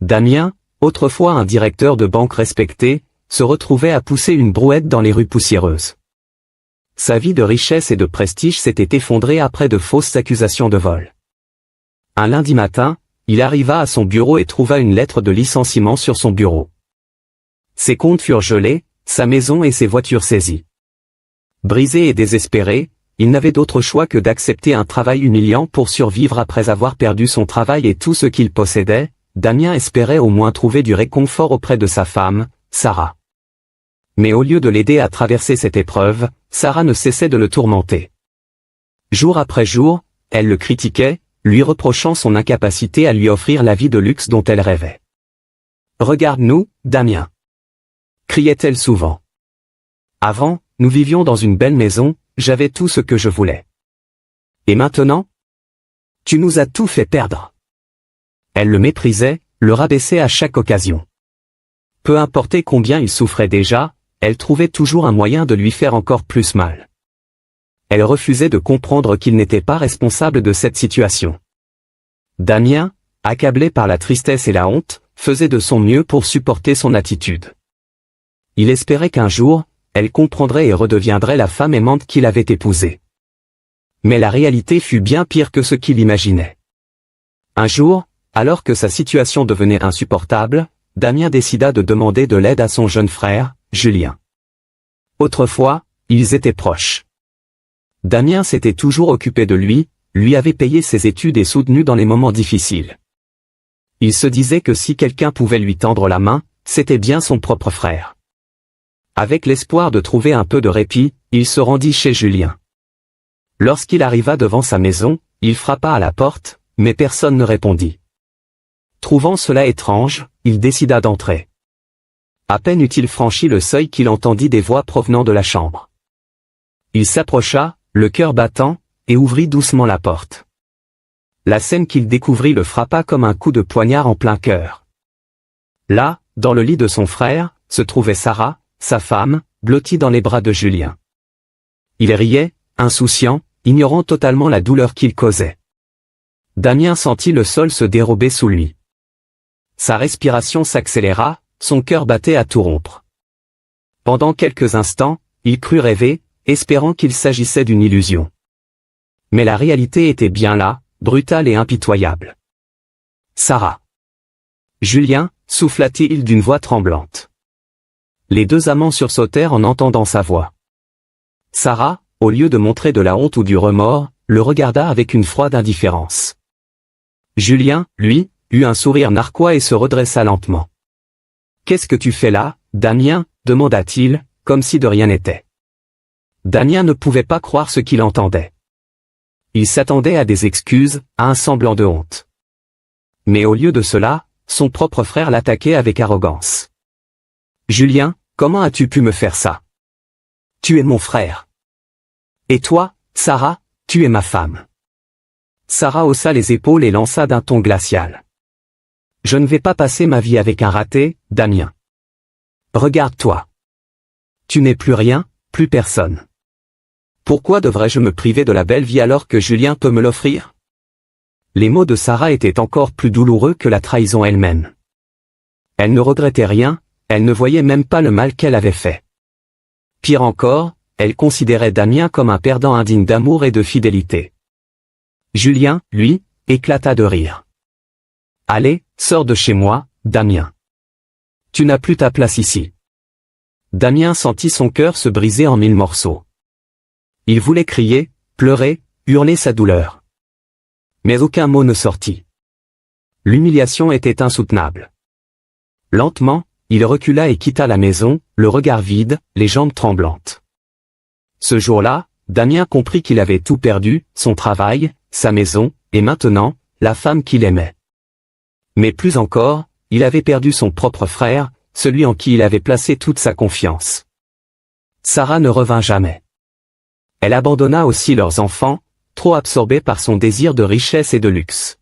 Damien, autrefois un directeur de banque respecté, se retrouvait à pousser une brouette dans les rues poussiéreuses. Sa vie de richesse et de prestige s'était effondrée après de fausses accusations de vol. Un lundi matin, il arriva à son bureau et trouva une lettre de licenciement sur son bureau. Ses comptes furent gelés, sa maison et ses voitures saisies. Brisé et désespéré, il n'avait d'autre choix que d'accepter un travail humiliant pour survivre après avoir perdu son travail et tout ce qu'il possédait. Damien espérait au moins trouver du réconfort auprès de sa femme, Sarah. Mais au lieu de l'aider à traverser cette épreuve, Sarah ne cessait de le tourmenter. Jour après jour, elle le critiquait, lui reprochant son incapacité à lui offrir la vie de luxe dont elle rêvait. « Regarde-nous, Damien !» criait-elle souvent. « Avant, nous vivions dans une belle maison, j'avais tout ce que je voulais. Et maintenant ? Tu nous as tout fait perdre. » Elle le méprisait, le rabaissait à chaque occasion. Peu importe combien il souffrait déjà, elle trouvait toujours un moyen de lui faire encore plus mal. Elle refusait de comprendre qu'il n'était pas responsable de cette situation. Damien, accablé par la tristesse et la honte, faisait de son mieux pour supporter son attitude. Il espérait qu'un jour, elle comprendrait et redeviendrait la femme aimante qu'il avait épousée. Mais la réalité fut bien pire que ce qu'il imaginait. Un jour, alors que sa situation devenait insupportable, Damien décida de demander de l'aide à son jeune frère, Julien. Autrefois, ils étaient proches. Damien s'était toujours occupé de lui avait payé ses études et soutenu dans les moments difficiles. Il se disait que si quelqu'un pouvait lui tendre la main, c'était bien son propre frère. Avec l'espoir de trouver un peu de répit, il se rendit chez Julien. Lorsqu'il arriva devant sa maison, il frappa à la porte, mais personne ne répondit. Trouvant cela étrange, il décida d'entrer. À peine eut-il franchi le seuil qu'il entendit des voix provenant de la chambre. Il s'approcha, le cœur battant, et ouvrit doucement la porte. La scène qu'il découvrit le frappa comme un coup de poignard en plein cœur. Là, dans le lit de son frère, se trouvait Sarah, sa femme, blottie dans les bras de Julien. Il riait, insouciant, ignorant totalement la douleur qu'il causait. Damien sentit le sol se dérober sous lui. Sa respiration s'accéléra, son cœur battait à tout rompre. Pendant quelques instants, il crut rêver, espérant qu'il s'agissait d'une illusion. Mais la réalité était bien là, brutale et impitoyable. « Sarah !» Julien, souffla-t-il d'une voix tremblante. Les deux amants sursautèrent en entendant sa voix. Sarah, au lieu de montrer de la honte ou du remords, le regarda avec une froide indifférence. Julien, lui, eut un sourire narquois et se redressa lentement. « Qu'est-ce que tu fais là, Damien ?» demanda-t-il, comme si de rien n'était. Damien ne pouvait pas croire ce qu'il entendait. Il s'attendait à des excuses, à un semblant de honte. Mais au lieu de cela, son propre frère l'attaquait avec arrogance. « Julien, comment as-tu pu me faire ça? Tu es mon frère. Et toi, Sarah, tu es ma femme. » Sarah haussa les épaules et lança d'un ton glacial. « Je ne vais pas passer ma vie avec un raté, Damien. Regarde-toi. Tu n'es plus rien, plus personne. Pourquoi devrais-je me priver de la belle vie alors que Julien peut me l'offrir ?» Les mots de Sarah étaient encore plus douloureux que la trahison elle-même. Elle ne regrettait rien, elle ne voyait même pas le mal qu'elle avait fait. Pire encore, elle considérait Damien comme un perdant indigne d'amour et de fidélité. Julien, lui, éclata de rire. « Allez, sors de chez moi, Damien. Tu n'as plus ta place ici. » Damien sentit son cœur se briser en 1000 morceaux. Il voulait crier, pleurer, hurler sa douleur. Mais aucun mot ne sortit. L'humiliation était insoutenable. Lentement, il recula et quitta la maison, le regard vide, les jambes tremblantes. Ce jour-là, Damien comprit qu'il avait tout perdu, son travail, sa maison, et maintenant, la femme qu'il aimait. Mais plus encore, il avait perdu son propre frère, celui en qui il avait placé toute sa confiance. Sarah ne revint jamais. Elle abandonna aussi leurs enfants, trop absorbés par son désir de richesse et de luxe.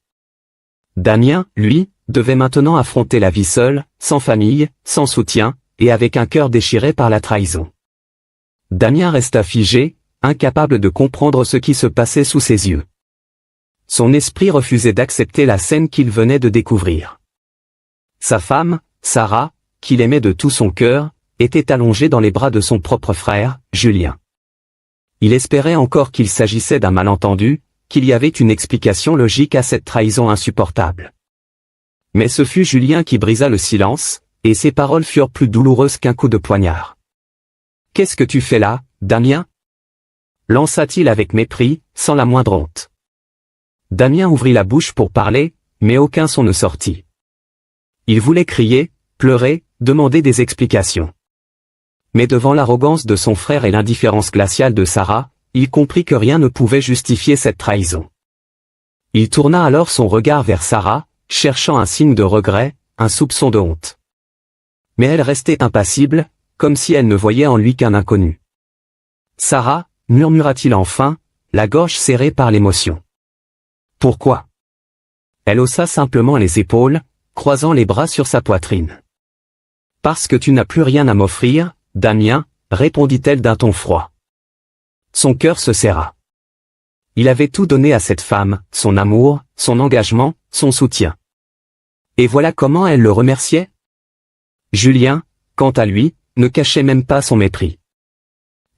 Damien, lui, devait maintenant affronter la vie seul, sans famille, sans soutien, et avec un cœur déchiré par la trahison. Damien resta figé, incapable de comprendre ce qui se passait sous ses yeux. Son esprit refusait d'accepter la scène qu'il venait de découvrir. Sa femme, Sarah, qu'il aimait de tout son cœur, était allongée dans les bras de son propre frère, Julien. Il espérait encore qu'il s'agissait d'un malentendu, qu'il y avait une explication logique à cette trahison insupportable. Mais ce fut Julien qui brisa le silence, et ses paroles furent plus douloureuses qu'un coup de poignard. « Qu'est-ce que tu fais là, Damien » lança-t-il avec mépris, sans la moindre honte. Damien ouvrit la bouche pour parler, mais aucun son ne sortit. Il voulait crier, pleurer, demander des explications. Mais devant l'arrogance de son frère et l'indifférence glaciale de Sarah, il comprit que rien ne pouvait justifier cette trahison. Il tourna alors son regard vers Sarah, cherchant un signe de regret, un soupçon de honte. Mais elle restait impassible, comme si elle ne voyait en lui qu'un inconnu. « Sarah » murmura-t-il enfin, la gorge serrée par l'émotion. « Pourquoi » Elle haussa simplement les épaules, croisant les bras sur sa poitrine. « Parce que tu n'as plus rien à m'offrir, Damien, » répondit-elle d'un ton froid. Son cœur se serra. Il avait tout donné à cette femme, son amour, son engagement, son soutien. Et voilà comment elle le remerciait. Julien, quant à lui, ne cachait même pas son mépris.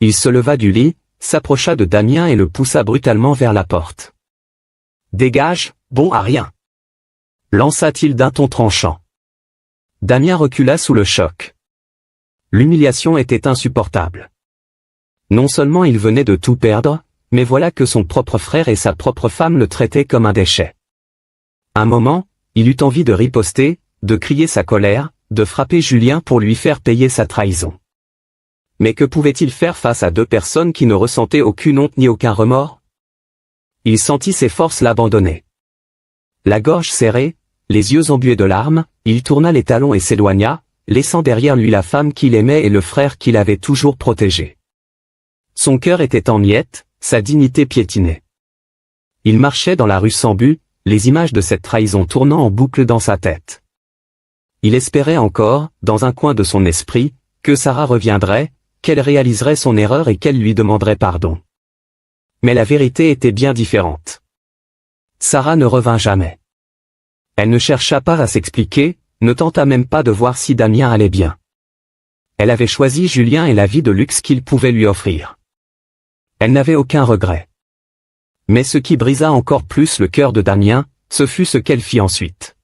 Il se leva du lit, s'approcha de Damien et le poussa brutalement vers la porte. « Dégage, bon à rien !» lança-t-il d'un ton tranchant. Damien recula sous le choc. L'humiliation était insupportable. Non seulement il venait de tout perdre, mais voilà que son propre frère et sa propre femme le traitaient comme un déchet. Un moment, il eut envie de riposter, de crier sa colère, de frapper Julien pour lui faire payer sa trahison. Mais que pouvait-il faire face à deux personnes qui ne ressentaient aucune honte ni aucun remords? Il sentit ses forces l'abandonner. La gorge serrée, les yeux embués de larmes, il tourna les talons et s'éloigna, laissant derrière lui la femme qu'il aimait et le frère qu'il avait toujours protégé. Son cœur était en miettes, sa dignité piétinée. Il marchait dans la rue sans but, les images de cette trahison tournant en boucle dans sa tête. Il espérait encore, dans un coin de son esprit, que Sarah reviendrait, qu'elle réaliserait son erreur et qu'elle lui demanderait pardon. Mais la vérité était bien différente. Sarah ne revint jamais. Elle ne chercha pas à s'expliquer, ne tenta même pas de voir si Damien allait bien. Elle avait choisi Julien et la vie de luxe qu'il pouvait lui offrir. Elle n'avait aucun regret. Mais ce qui brisa encore plus le cœur de Damien, ce fut ce qu'elle fit ensuite.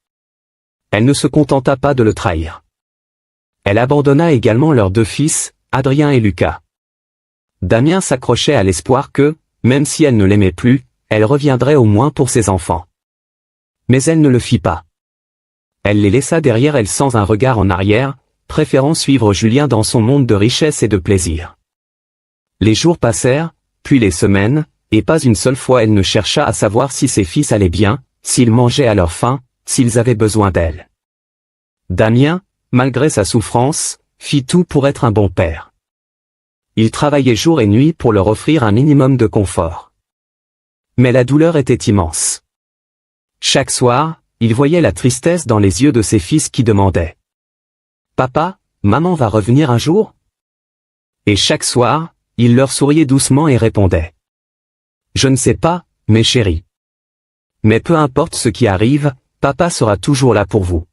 Elle ne se contenta pas de le trahir. Elle abandonna également leurs deux fils, Adrien et Lucas. Damien s'accrochait à l'espoir que, même si elle ne l'aimait plus, elle reviendrait au moins pour ses enfants. Mais elle ne le fit pas. Elle les laissa derrière elle sans un regard en arrière, préférant suivre Julien dans son monde de richesse et de plaisir. Les jours passèrent, puis les semaines, et pas une seule fois elle ne chercha à savoir si ses fils allaient bien, s'ils mangeaient à leur faim, s'ils avaient besoin d'elle. Damien, malgré sa souffrance, fit tout pour être un bon père. Il travaillait jour et nuit pour leur offrir un minimum de confort. Mais la douleur était immense. Chaque soir, il voyait la tristesse dans les yeux de ses fils qui demandaient « Papa, maman va revenir un jour ?» Et chaque soir, il leur souriait doucement et répondait « Je ne sais pas, mes chéris. Mais peu importe ce qui arrive, papa sera toujours là pour vous. »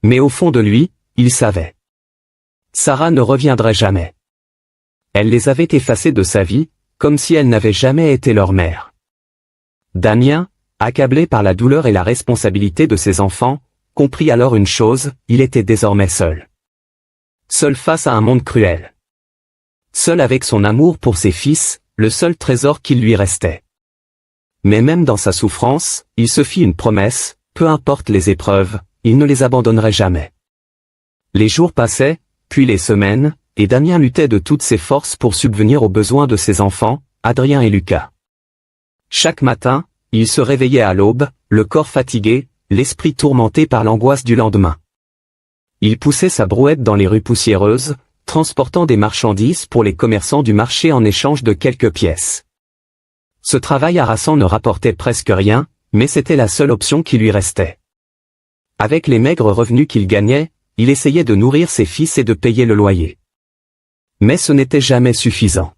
Mais au fond de lui, il savait. Sarah ne reviendrait jamais. Elle les avait effacés de sa vie, comme si elle n'avait jamais été leur mère. Damien, accablé par la douleur et la responsabilité de ses enfants, comprit alors une chose, il était désormais seul. Seul face à un monde cruel. Seul avec son amour pour ses fils, le seul trésor qui lui restait. Mais même dans sa souffrance, il se fit une promesse, peu importe les épreuves, il ne les abandonnerait jamais. Les jours passaient, puis les semaines, et Damien luttait de toutes ses forces pour subvenir aux besoins de ses enfants, Adrien et Lucas. Chaque matin, il se réveillait à l'aube, le corps fatigué, l'esprit tourmenté par l'angoisse du lendemain. Il poussait sa brouette dans les rues poussiéreuses, transportant des marchandises pour les commerçants du marché en échange de quelques pièces. Ce travail harassant ne rapportait presque rien, mais c'était la seule option qui lui restait. Avec les maigres revenus qu'il gagnait, il essayait de nourrir ses fils et de payer le loyer. Mais ce n'était jamais suffisant.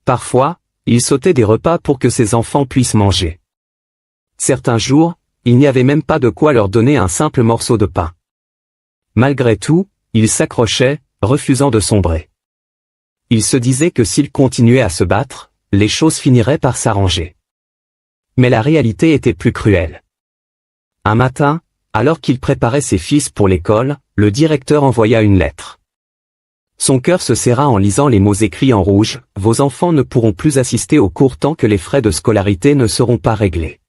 Parfois, il sautait des repas pour que ses enfants puissent manger. Certains jours, il n'y avait même pas de quoi leur donner un simple morceau de pain. Malgré tout, il s'accrochait, refusant de sombrer. Il se disait que s'il continuait à se battre, les choses finiraient par s'arranger. Mais la réalité était plus cruelle. Un matin, alors qu'il préparait ses fils pour l'école, le directeur envoya une lettre. Son cœur se serra en lisant les mots écrits en rouge, « Vos enfants ne pourront plus assister aux cours tant que les frais de scolarité ne seront pas réglés. »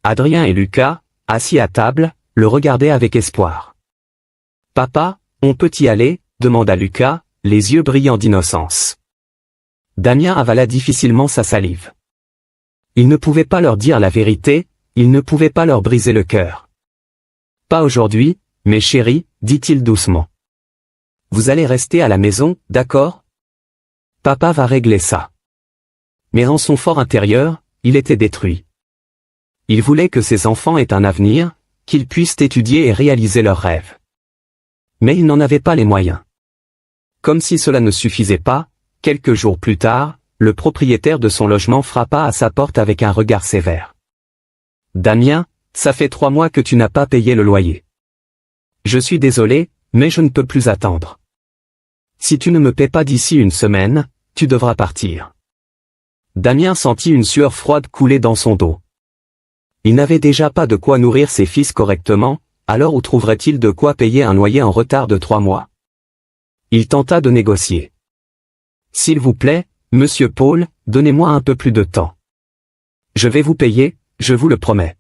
Adrien et Lucas, assis à table, le regardaient avec espoir. « Papa, on peut y aller ?» demanda Lucas, les yeux brillants d'innocence. Damien avala difficilement sa salive. Il ne pouvait pas leur dire la vérité, il ne pouvait pas leur briser le cœur. « Pas aujourd'hui, mes chéris, dit-il doucement. Vous allez rester à la maison, d'accord? Papa va régler ça. » Mais en son fort intérieur, il était détruit. Il voulait que ses enfants aient un avenir, qu'ils puissent étudier et réaliser leurs rêves. Mais il n'en avait pas les moyens. Comme si cela ne suffisait pas, quelques jours plus tard, le propriétaire de son logement frappa à sa porte avec un regard sévère. « Damien, ça fait 3 mois que tu n'as pas payé le loyer. Je suis désolé, mais je ne peux plus attendre. Si tu ne me paies pas d'ici une semaine, tu devras partir. » Damien sentit une sueur froide couler dans son dos. Il n'avait déjà pas de quoi nourrir ses fils correctement, alors où trouverait-il de quoi payer un loyer en retard de 3 mois? Il tenta de négocier. « S'il vous plaît, monsieur Paul, donnez-moi un peu plus de temps. Je vais vous payer, je vous le promets. »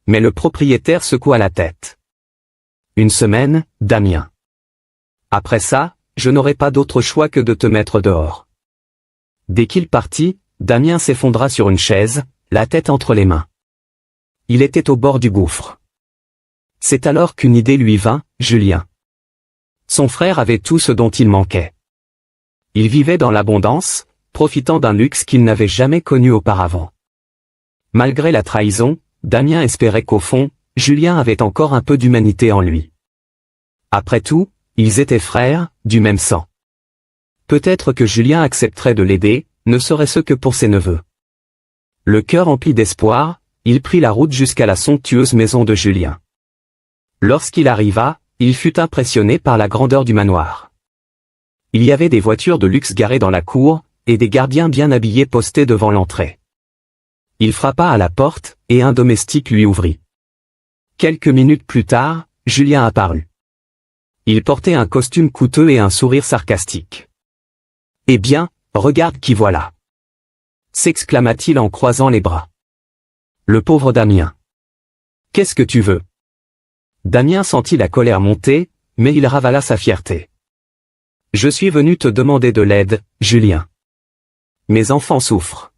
Mais le propriétaire secoua la tête. « Une semaine, Damien. Après ça, je n'aurai pas d'autre choix que de te mettre dehors. » Dès qu'il partit, Damien s'effondra sur une chaise, la tête entre les mains. Il était au bord du gouffre. C'est alors qu'une idée lui vint, Julien. Son frère avait tout ce dont il manquait. Il vivait dans l'abondance, profitant d'un luxe qu'il n'avait jamais connu auparavant. Malgré la trahison, Damien espérait qu'au fond, Julien avait encore un peu d'humanité en lui. Après tout, ils étaient frères, du même sang. Peut-être que Julien accepterait de l'aider, ne serait-ce que pour ses neveux. Le cœur empli d'espoir, il prit la route jusqu'à la somptueuse maison de Julien. Lorsqu'il arriva, il fut impressionné par la grandeur du manoir. Il y avait des voitures de luxe garées dans la cour, et des gardiens bien habillés postés devant l'entrée. Il frappa à la porte, et un domestique lui ouvrit. Quelques minutes plus tard, Julien apparut. Il portait un costume coûteux et un sourire sarcastique. « Eh bien, regarde qui voilà !» s'exclama-t-il en croisant les bras. Le pauvre Damien. « Qu'est-ce que tu veux ?» Damien sentit la colère monter, mais il ravala sa fierté. « Je suis venu te demander de l'aide, Julien. Mes enfants souffrent.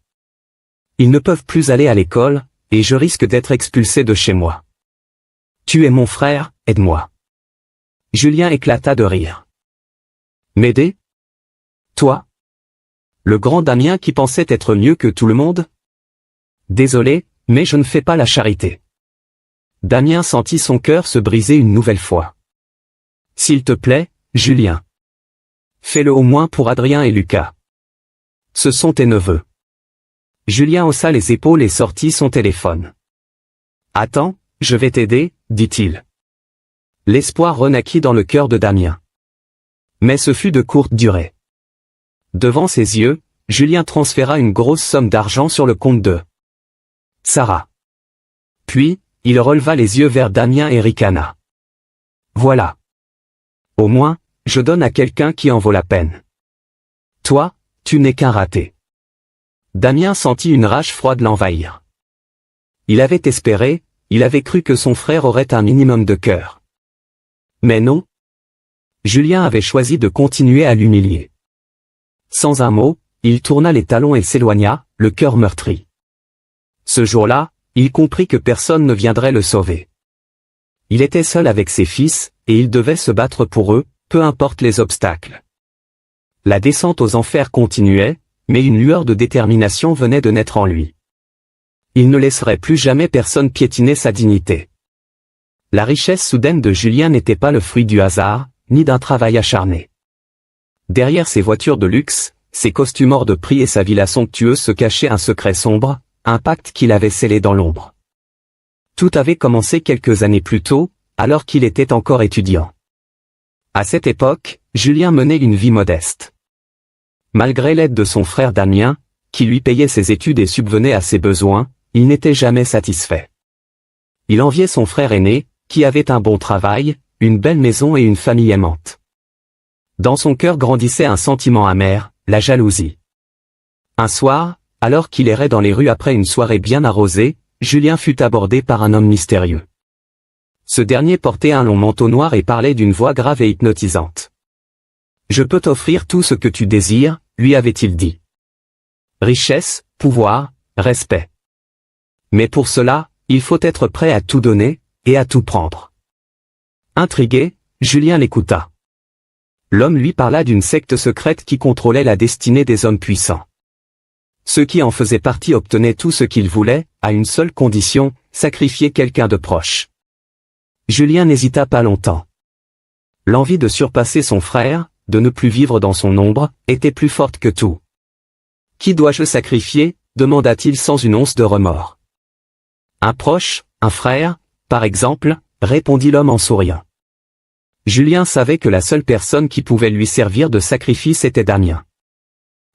Ils ne peuvent plus aller à l'école, et je risque d'être expulsé de chez moi. Tu es mon frère, aide-moi. » Julien éclata de rire. « M'aider? Toi? Le grand Damien qui pensait être mieux que tout le monde? Désolé, mais je ne fais pas la charité. » Damien sentit son cœur se briser une nouvelle fois. « S'il te plaît, Julien. Fais-le au moins pour Adrien et Lucas. Ce sont tes neveux. » Julien haussa les épaules et sortit son téléphone. « Attends, je vais t'aider, dit-il. » L'espoir renaquit dans le cœur de Damien. Mais ce fut de courte durée. Devant ses yeux, Julien transféra une grosse somme d'argent sur le compte de Sarah. Puis, il releva les yeux vers Damien et ricana. « Voilà. Au moins, je donne à quelqu'un qui en vaut la peine. Toi, tu n'es qu'un raté. » Damien sentit une rage froide l'envahir. Il avait espéré, il avait cru que son frère aurait un minimum de cœur. Mais non. Julien avait choisi de continuer à l'humilier. Sans un mot, il tourna les talons et s'éloigna, le cœur meurtri. Ce jour-là, il comprit que personne ne viendrait le sauver. Il était seul avec ses fils, et il devait se battre pour eux, peu importe les obstacles. La descente aux enfers continuait, mais une lueur de détermination venait de naître en lui. Il ne laisserait plus jamais personne piétiner sa dignité. La richesse soudaine de Julien n'était pas le fruit du hasard, ni d'un travail acharné. Derrière ses voitures de luxe, ses costumes hors de prix et sa villa somptueuse se cachait un secret sombre, un pacte qu'il avait scellé dans l'ombre. Tout avait commencé quelques années plus tôt, alors qu'il était encore étudiant. À cette époque, Julien menait une vie modeste. Malgré l'aide de son frère Damien, qui lui payait ses études et subvenait à ses besoins, il n'était jamais satisfait. Il enviait son frère aîné, qui avait un bon travail, une belle maison et une famille aimante. Dans son cœur grandissait un sentiment amer, la jalousie. Un soir, alors qu'il errait dans les rues après une soirée bien arrosée, Julien fut abordé par un homme mystérieux. Ce dernier portait un long manteau noir et parlait d'une voix grave et hypnotisante. « Je peux t'offrir tout ce que tu désires », lui avait-il dit. Richesse, pouvoir, respect. Mais pour cela, il faut être prêt à tout donner, et à tout prendre. Intrigué, Julien l'écouta. L'homme lui parla d'une secte secrète qui contrôlait la destinée des hommes puissants. Ceux qui en faisaient partie obtenaient tout ce qu'ils voulaient, à une seule condition, sacrifier quelqu'un de proche. Julien n'hésita pas longtemps. L'envie de surpasser son frère, de ne plus vivre dans son ombre, était plus forte que tout. « Qui dois-je sacrifier » demanda-t-il sans une once de remords. « Un proche, un frère, par exemple » répondit l'homme en souriant. Julien savait que la seule personne qui pouvait lui servir de sacrifice était Damien.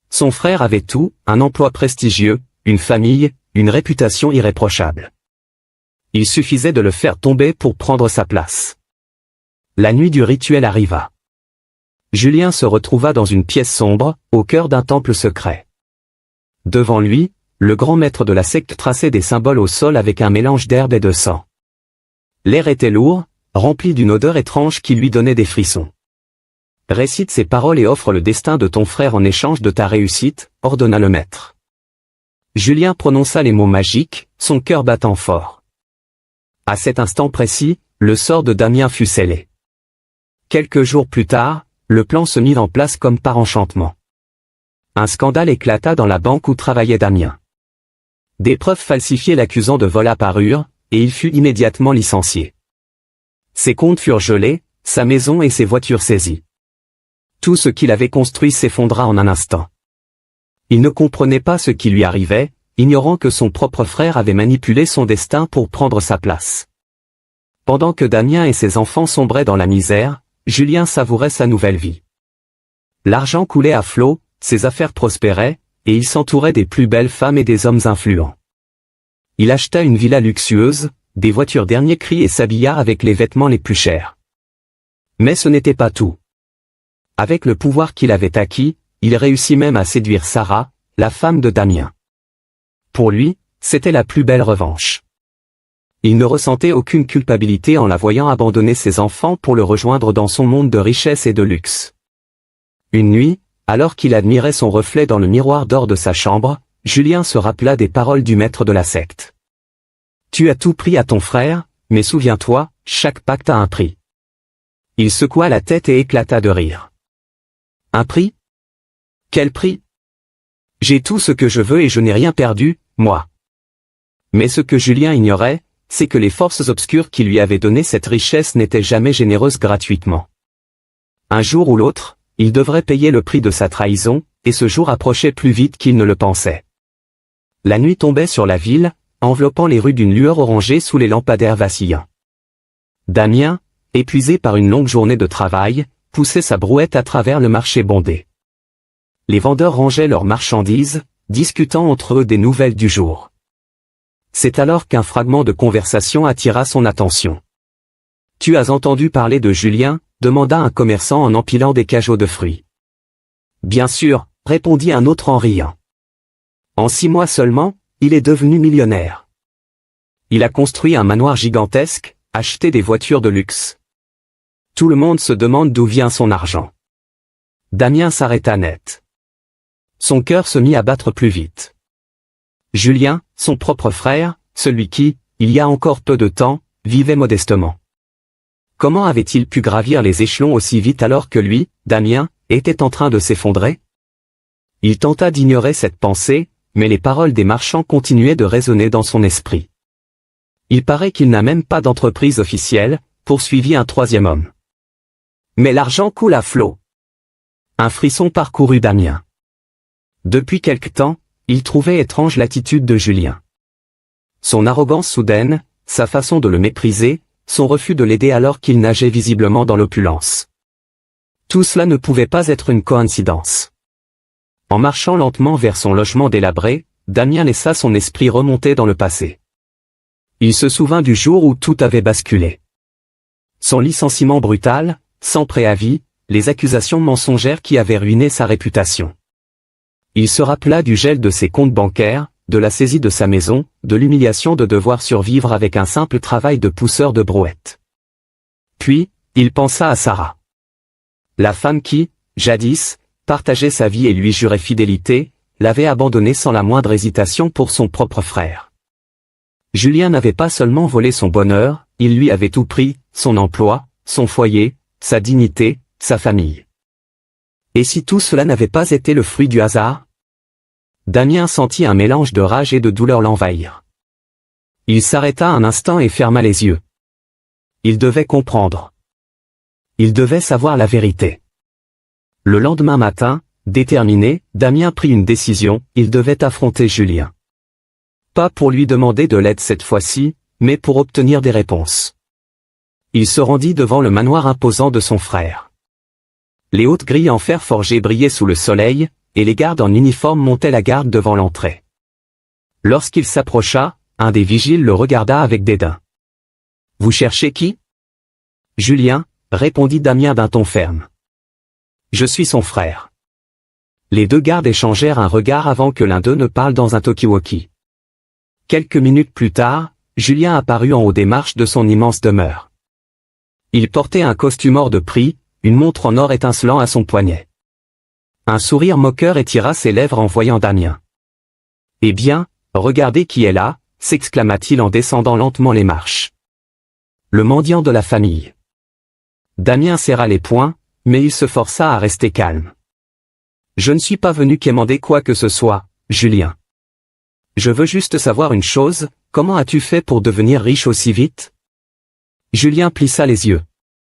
Son frère avait tout, un emploi prestigieux, une famille, une réputation irréprochable. Il suffisait de le faire tomber pour prendre sa place. La nuit du rituel arriva. Julien se retrouva dans une pièce sombre, au cœur d'un temple secret. Devant lui, le grand maître de la secte traçait des symboles au sol avec un mélange d'herbe et de sang. L'air était lourd, rempli d'une odeur étrange qui lui donnait des frissons. « Récite ces paroles et offre le destin de ton frère en échange de ta réussite », ordonna le maître. Julien prononça les mots magiques, son cœur battant fort. À cet instant précis, le sort de Damien fut scellé. Quelques jours plus tard, le plan se mit en place comme par enchantement. Un scandale éclata dans la banque où travaillait Damien. Des preuves falsifiées l'accusant de vol apparurent, et il fut immédiatement licencié. Ses comptes furent gelés, sa maison et ses voitures saisies. Tout ce qu'il avait construit s'effondra en un instant. Il ne comprenait pas ce qui lui arrivait, ignorant que son propre frère avait manipulé son destin pour prendre sa place. Pendant que Damien et ses enfants sombraient dans la misère, Julien savourait sa nouvelle vie. L'argent coulait à flot, ses affaires prospéraient, et il s'entourait des plus belles femmes et des hommes influents. Il acheta une villa luxueuse, des voitures dernier cri et s'habilla avec les vêtements les plus chers. Mais ce n'était pas tout. Avec le pouvoir qu'il avait acquis, il réussit même à séduire Sarah, la femme de Damien. Pour lui, c'était la plus belle revanche. Il ne ressentait aucune culpabilité en la voyant abandonner ses enfants pour le rejoindre dans son monde de richesse et de luxe. Une nuit, alors qu'il admirait son reflet dans le miroir d'or de sa chambre, Julien se rappela des paroles du maître de la secte. « Tu as tout pris à ton frère, mais souviens-toi, chaque pacte a un prix. » Il secoua la tête et éclata de rire. « Un prix ? Quel prix ? J'ai tout ce que je veux et je n'ai rien perdu, moi. » Mais ce que Julien ignorait, c'est que les forces obscures qui lui avaient donné cette richesse n'étaient jamais généreuses gratuitement. Un jour ou l'autre, il devrait payer le prix de sa trahison, et ce jour approchait plus vite qu'il ne le pensait. La nuit tombait sur la ville, enveloppant les rues d'une lueur orangée sous les lampadaires vacillants. Damien, épuisé par une longue journée de travail, poussait sa brouette à travers le marché bondé. Les vendeurs rangeaient leurs marchandises, discutant entre eux des nouvelles du jour. C'est alors qu'un fragment de conversation attira son attention. « Tu as entendu parler de Julien ?» demanda un commerçant en empilant des cajots de fruits. « Bien sûr », répondit un autre en riant. « En 6 mois seulement, il est devenu millionnaire. Il a construit un manoir gigantesque, acheté des voitures de luxe. Tout le monde se demande d'où vient son argent. » Damien s'arrêta net. Son cœur se mit à battre plus vite. Julien, son propre frère, celui qui, il y a encore peu de temps, vivait modestement. Comment avait-il pu gravir les échelons aussi vite alors que lui, Damien, était en train de s'effondrer? Il tenta d'ignorer cette pensée, mais les paroles des marchands continuaient de résonner dans son esprit. Il paraît qu'il n'a même pas d'entreprise officielle, poursuivit un troisième homme. Mais l'argent coule à flot. Un frisson parcourut Damien. Depuis quelque temps, il trouvait étrange l'attitude de Julien. Son arrogance soudaine, sa façon de le mépriser, son refus de l'aider alors qu'il nageait visiblement dans l'opulence. Tout cela ne pouvait pas être une coïncidence. En marchant lentement vers son logement délabré, Damien laissa son esprit remonter dans le passé. Il se souvint du jour où tout avait basculé. Son licenciement brutal, sans préavis, les accusations mensongères qui avaient ruiné sa réputation. Il se rappela du gel de ses comptes bancaires, de la saisie de sa maison, de l'humiliation de devoir survivre avec un simple travail de pousseur de brouette. Puis, il pensa à Sarah. La femme qui, jadis, partageait sa vie et lui jurait fidélité, l'avait abandonné sans la moindre hésitation pour son propre frère. Julien n'avait pas seulement volé son bonheur, il lui avait tout pris, son emploi, son foyer, sa dignité, sa famille. Et si tout cela n'avait pas été le fruit du hasard? Damien sentit un mélange de rage et de douleur l'envahir. Il s'arrêta un instant et ferma les yeux. Il devait comprendre. Il devait savoir la vérité. Le lendemain matin, déterminé, Damien prit une décision, il devait affronter Julien. Pas pour lui demander de l'aide cette fois-ci, mais pour obtenir des réponses. Il se rendit devant le manoir imposant de son frère. Les hautes grilles en fer forgé brillaient sous le soleil, et les gardes en uniforme montaient la garde devant l'entrée. Lorsqu'il s'approcha, un des vigiles le regarda avec dédain. « Vous cherchez qui ?»« Julien », répondit Damien d'un ton ferme. « Je suis son frère. » Les deux gardes échangèrent un regard avant que l'un d'eux ne parle dans un talkie-walkie. Quelques minutes plus tard, Julien apparut en haut des marches de son immense demeure. Il portait un costume hors de prix, une montre en or étincelant à son poignet. Un sourire moqueur étira ses lèvres en voyant Damien. « Eh bien, regardez qui est là !» s'exclama-t-il en descendant lentement les marches. Le mendiant de la famille. Damien serra les poings, mais il se força à rester calme. « Je ne suis pas venu quémander quoi que ce soit, Julien. Je veux juste savoir une chose, comment as-tu fait pour devenir riche aussi vite ?» Julien plissa les yeux.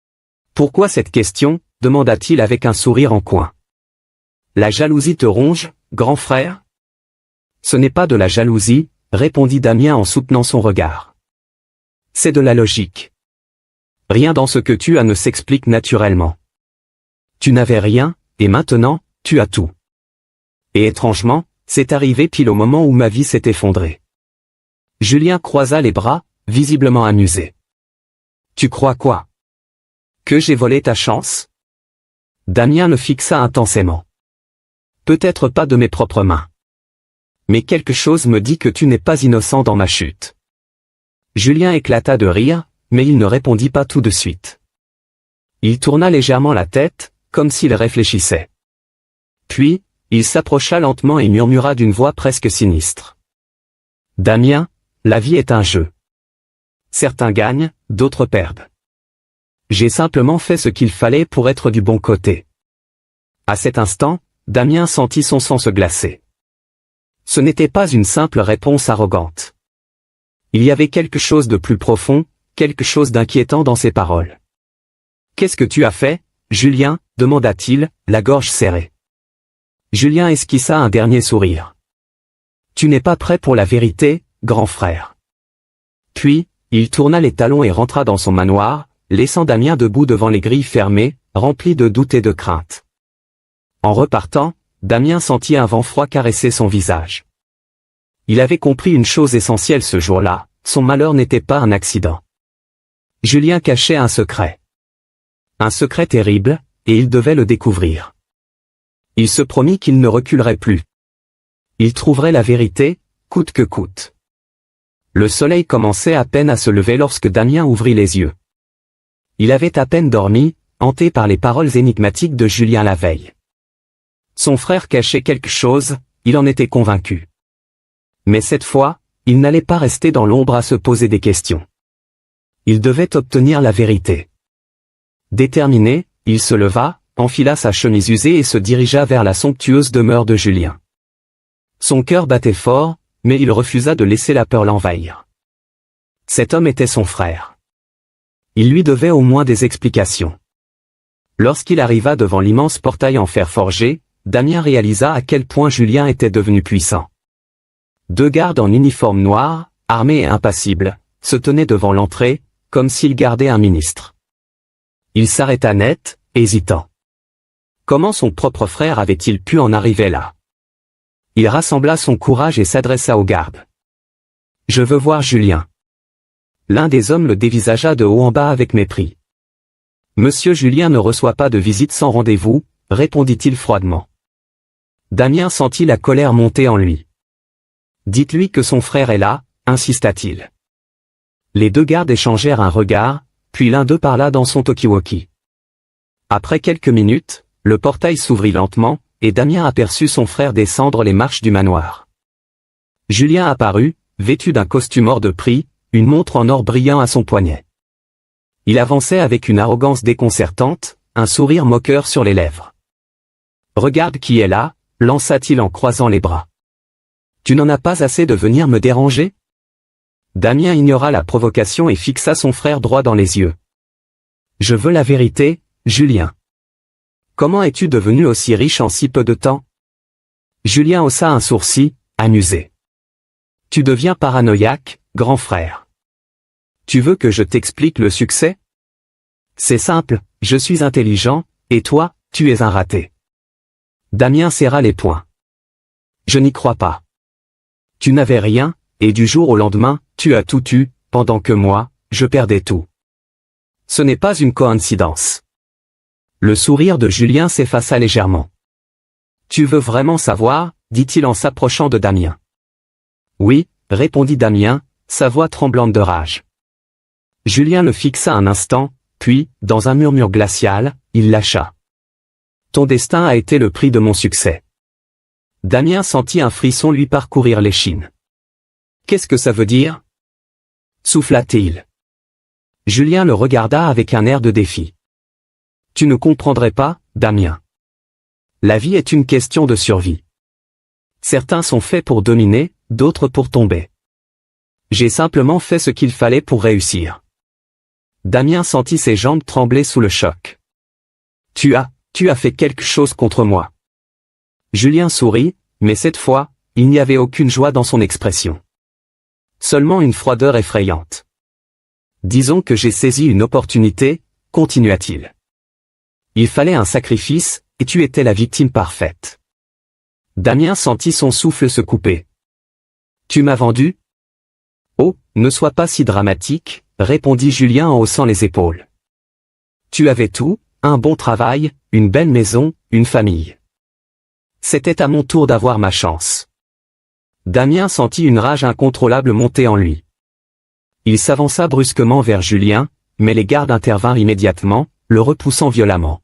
« Pourquoi cette question ?» demanda-t-il avec un sourire en coin. « La jalousie te ronge, grand frère ?» Ce n'est pas de la jalousie, répondit Damien en soutenant son regard. C'est de la logique. Rien dans ce que tu as ne s'explique naturellement. Tu n'avais rien, et maintenant, tu as tout. Et étrangement, c'est arrivé pile au moment où ma vie s'est effondrée. Julien croisa les bras, visiblement amusé. Tu crois quoi? Que j'ai volé ta chance? Damien le fixa intensément. Peut-être pas de mes propres mains. Mais quelque chose me dit que tu n'es pas innocent dans ma chute. Julien éclata de rire, mais il ne répondit pas tout de suite. Il tourna légèrement la tête, comme s'il réfléchissait. Puis, il s'approcha lentement et murmura d'une voix presque sinistre. « Damien, la vie est un jeu. Certains gagnent, d'autres perdent. J'ai simplement fait ce qu'il fallait pour être du bon côté. » À cet instant, Damien sentit son sang se glacer. Ce n'était pas une simple réponse arrogante. Il y avait quelque chose de plus profond, quelque chose d'inquiétant dans ses paroles. « Qu'est-ce que tu as fait, Julien ?» demanda-t-il, la gorge serrée. Julien esquissa un dernier sourire. « Tu n'es pas prêt pour la vérité, grand frère. » Puis, il tourna les talons et rentra dans son manoir, laissant Damien debout devant les grilles fermées, rempli de doutes et de craintes. En repartant, Damien sentit un vent froid caresser son visage. Il avait compris une chose essentielle ce jour-là, son malheur n'était pas un accident. Julien cachait un secret. Un secret terrible, et il devait le découvrir. Il se promit qu'il ne reculerait plus. Il trouverait la vérité, coûte que coûte. Le soleil commençait à peine à se lever lorsque Damien ouvrit les yeux. Il avait à peine dormi, hanté par les paroles énigmatiques de Julien la veille. Son frère cachait quelque chose, il en était convaincu. Mais cette fois, il n'allait pas rester dans l'ombre à se poser des questions. Il devait obtenir la vérité. Déterminé, il se leva, enfila sa chemise usée et se dirigea vers la somptueuse demeure de Julien. Son cœur battait fort, mais il refusa de laisser la peur l'envahir. Cet homme était son frère. Il lui devait au moins des explications. Lorsqu'il arriva devant l'immense portail en fer forgé, Damien réalisa à quel point Julien était devenu puissant. Deux gardes en uniforme noir, armés et impassibles, se tenaient devant l'entrée, comme s'il gardait un ministre. Il s'arrêta net, hésitant. Comment son propre frère avait-il pu en arriver là? Il rassembla son courage et s'adressa aux gardes. « Je veux voir Julien. » L'un des hommes le dévisagea de haut en bas avec mépris. « Monsieur Julien ne reçoit pas de visite sans rendez-vous, » répondit-il froidement. Damien sentit la colère monter en lui. « Dites-lui que son frère est là, » insista-t-il. Les deux gardes échangèrent un regard, puis l'un d'eux parla dans son talkie-walkie. Après quelques minutes, le portail s'ouvrit lentement, et Damien aperçut son frère descendre les marches du manoir. Julien apparut, vêtu d'un costume hors de prix, une montre en or brillant à son poignet. Il avançait avec une arrogance déconcertante, un sourire moqueur sur les lèvres. « Regarde qui est là » lança-t-il en croisant les bras. « Tu n'en as pas assez de venir me déranger ?» Damien ignora la provocation et fixa son frère droit dans les yeux. « Je veux la vérité, Julien. Comment es-tu devenu aussi riche en si peu de temps ?» Julien haussa un sourcil, amusé. « Tu deviens paranoïaque, grand frère. Tu veux que je t'explique le succès? C'est simple, je suis intelligent, et toi, tu es un raté. » Damien serra les poings. « Je n'y crois pas. Tu n'avais rien, et du jour au lendemain, tu as tout eu, pendant que moi, je perdais tout. Ce n'est pas une coïncidence. » Le sourire de Julien s'effaça légèrement. « Tu veux vraiment savoir ?» dit-il en s'approchant de Damien. « Oui » répondit Damien, sa voix tremblante de rage. Julien le fixa un instant, puis, dans un murmure glacial, il lâcha. « Ton destin a été le prix de mon succès. » Damien sentit un frisson lui parcourir l'échine. « Qu'est-ce que ça veut dire ?» souffla-t-il. Julien le regarda avec un air de défi. « Tu ne comprendrais pas, Damien. La vie est une question de survie. Certains sont faits pour dominer, d'autres pour tomber. J'ai simplement fait ce qu'il fallait pour réussir. » Damien sentit ses jambes trembler sous le choc. « Tu as fait quelque chose contre moi. » Julien sourit, mais cette fois, il n'y avait aucune joie dans son expression. Seulement une froideur effrayante. « Disons que j'ai saisi une opportunité, » continua-t-il. Il fallait un sacrifice, et tu étais la victime parfaite. Damien sentit son souffle se couper. « Tu m'as vendu ? » « Oh, ne sois pas si dramatique, » répondit Julien en haussant les épaules. « Tu avais tout, un bon travail, une belle maison, une famille. C'était à mon tour d'avoir ma chance. » Damien sentit une rage incontrôlable monter en lui. Il s'avança brusquement vers Julien, mais les gardes intervinrent immédiatement, le repoussant violemment.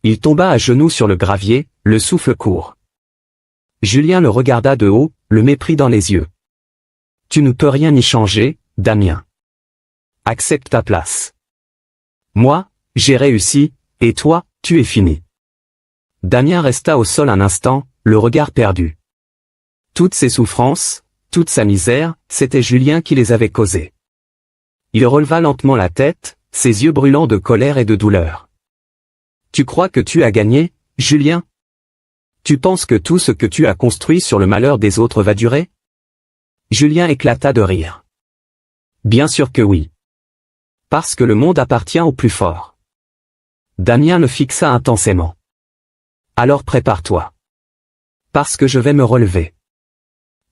Il tomba à genoux sur le gravier, le souffle court. Julien le regarda de haut, le mépris dans les yeux. « Tu ne peux rien y changer, Damien. Accepte ta place. Moi, j'ai réussi, et toi, tu es fini. » Damien resta au sol un instant, le regard perdu. Toutes ses souffrances, toute sa misère, c'était Julien qui les avait causées. Il releva lentement la tête, ses yeux brûlants de colère et de douleur. « Tu crois que tu as gagné, Julien? Tu penses que tout ce que tu as construit sur le malheur des autres va durer ?» Julien éclata de rire. « Bien sûr que oui. Parce que le monde appartient au plus fort. » Damien le fixa intensément. « Alors prépare-toi. Parce que je vais me relever. »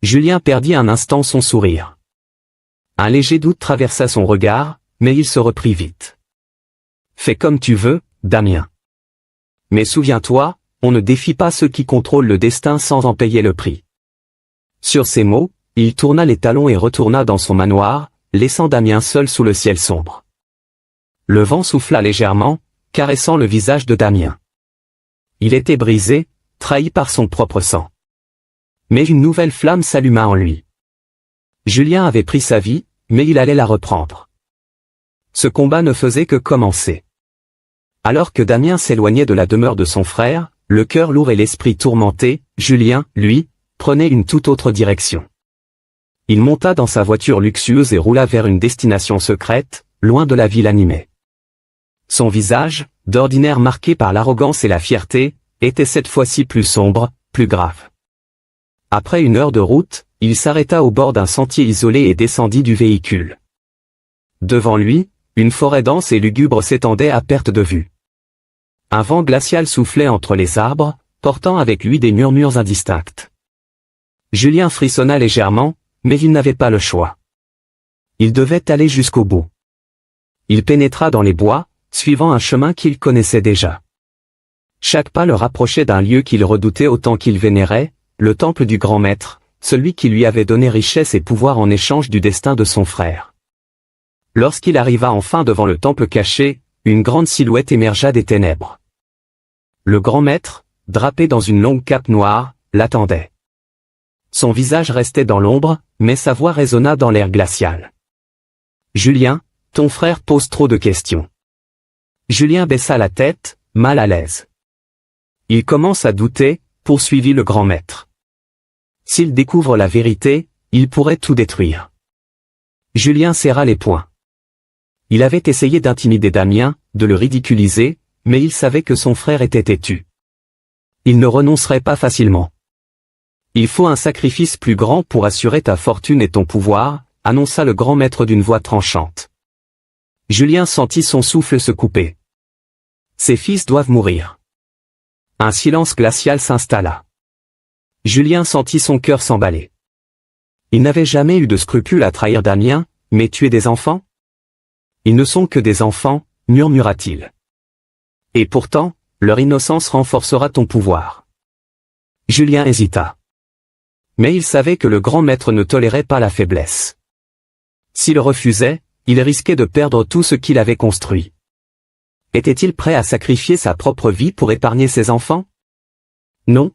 Julien perdit un instant son sourire. Un léger doute traversa son regard, mais il se reprit vite. « Fais comme tu veux, Damien. Mais souviens-toi, on ne défie pas ceux qui contrôlent le destin sans en payer le prix. » Sur ces mots, il tourna les talons et retourna dans son manoir, laissant Damien seul sous le ciel sombre. Le vent souffla légèrement, caressant le visage de Damien. Il était brisé, trahi par son propre sang. Mais une nouvelle flamme s'alluma en lui. Julien avait pris sa vie, mais il allait la reprendre. Ce combat ne faisait que commencer. Alors que Damien s'éloignait de la demeure de son frère, le cœur lourd et l'esprit tourmenté, Julien, lui, prenait une toute autre direction. Il monta dans sa voiture luxueuse et roula vers une destination secrète, loin de la ville animée. Son visage, d'ordinaire marqué par l'arrogance et la fierté, était cette fois-ci plus sombre, plus grave. Après une heure de route, il s'arrêta au bord d'un sentier isolé et descendit du véhicule. Devant lui, une forêt dense et lugubre s'étendait à perte de vue. Un vent glacial soufflait entre les arbres, portant avec lui des murmures indistincts. Julien frissonna légèrement, mais il n'avait pas le choix. Il devait aller jusqu'au bout. Il pénétra dans les bois, suivant un chemin qu'il connaissait déjà. Chaque pas le rapprochait d'un lieu qu'il redoutait autant qu'il vénérait, le temple du grand maître, celui qui lui avait donné richesse et pouvoir en échange du destin de son frère. Lorsqu'il arriva enfin devant le temple caché, une grande silhouette émergea des ténèbres. Le grand maître, drapé dans une longue cape noire, l'attendait. Son visage restait dans l'ombre, mais sa voix résonna dans l'air glacial. « Julien, ton frère pose trop de questions. » Julien baissa la tête, mal à l'aise. Il commence à douter, poursuivit le grand maître. S'il découvre la vérité, il pourrait tout détruire. Julien serra les poings. Il avait essayé d'intimider Damien, de le ridiculiser, mais il savait que son frère était têtu. Il ne renoncerait pas facilement. Il faut un sacrifice plus grand pour assurer ta fortune et ton pouvoir, annonça le grand maître d'une voix tranchante. Julien sentit son souffle se couper. Ses fils doivent mourir. Un silence glacial s'installa. Julien sentit son cœur s'emballer. Il n'avait jamais eu de scrupule à trahir Damien, mais tuer des enfants ? Ils ne sont que des enfants, murmura-t-il. Et pourtant, leur innocence renforcera ton pouvoir. Julien hésita. Mais il savait que le grand maître ne tolérait pas la faiblesse. S'il refusait, il risquait de perdre tout ce qu'il avait construit. Était-il prêt à sacrifier sa propre vie pour épargner ses enfants? Non.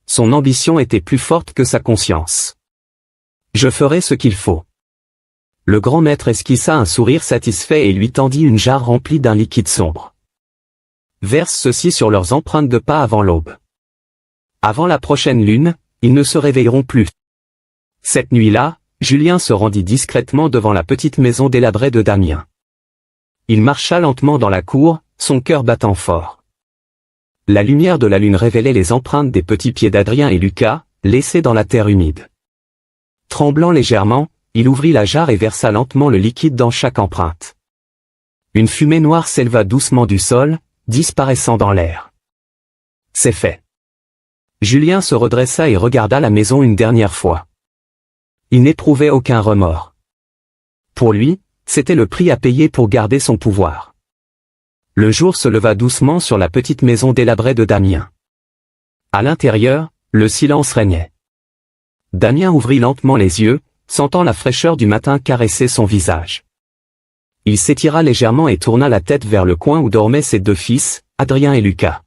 Son ambition était plus forte que sa conscience. Je ferai ce qu'il faut. Le grand maître esquissa un sourire satisfait et lui tendit une jarre remplie d'un liquide sombre. Verse ceci sur leurs empreintes de pas avant l'aube. Avant la prochaine lune, ils ne se réveilleront plus. Cette nuit-là, Julien se rendit discrètement devant la petite maison délabrée de Damien. Il marcha lentement dans la cour, son cœur battant fort. La lumière de la lune révélait les empreintes des petits pieds d'Adrien et Lucas, laissés dans la terre humide. Tremblant légèrement, il ouvrit la jarre et versa lentement le liquide dans chaque empreinte. Une fumée noire s'éleva doucement du sol, disparaissant dans l'air. C'est fait. Julien se redressa et regarda la maison une dernière fois. Il n'éprouvait aucun remords. Pour lui, c'était le prix à payer pour garder son pouvoir. Le jour se leva doucement sur la petite maison délabrée de Damien. À l'intérieur, le silence régnait. Damien ouvrit lentement les yeux, sentant la fraîcheur du matin caresser son visage. Il s'étira légèrement et tourna la tête vers le coin où dormaient ses deux fils, Adrien et Lucas.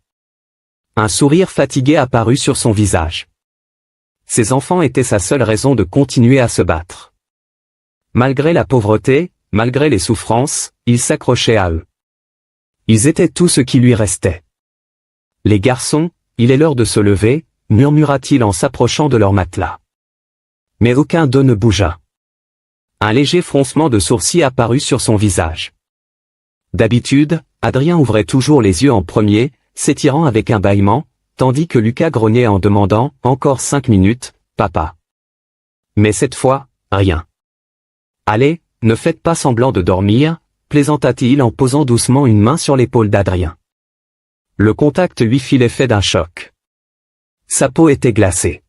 Un sourire fatigué apparut sur son visage. Ses enfants étaient sa seule raison de continuer à se battre. Malgré la pauvreté, malgré les souffrances, il s'accrochait à eux. Ils étaient tout ce qui lui restait. Les garçons, il est l'heure de se lever, murmura-t-il en s'approchant de leur matelas. Mais aucun d'eux ne bougea. Un léger froncement de sourcils apparut sur son visage. D'habitude, Adrien ouvrait toujours les yeux en premier, s'étirant avec un bâillement, tandis que Lucas grognait en demandant « Encore 5 minutes, papa ». Mais cette fois, rien. « Allez, ne faites pas semblant de dormir », plaisanta-t-il en posant doucement une main sur l'épaule d'Adrien. Le contact lui fit l'effet d'un choc. Sa peau était glacée.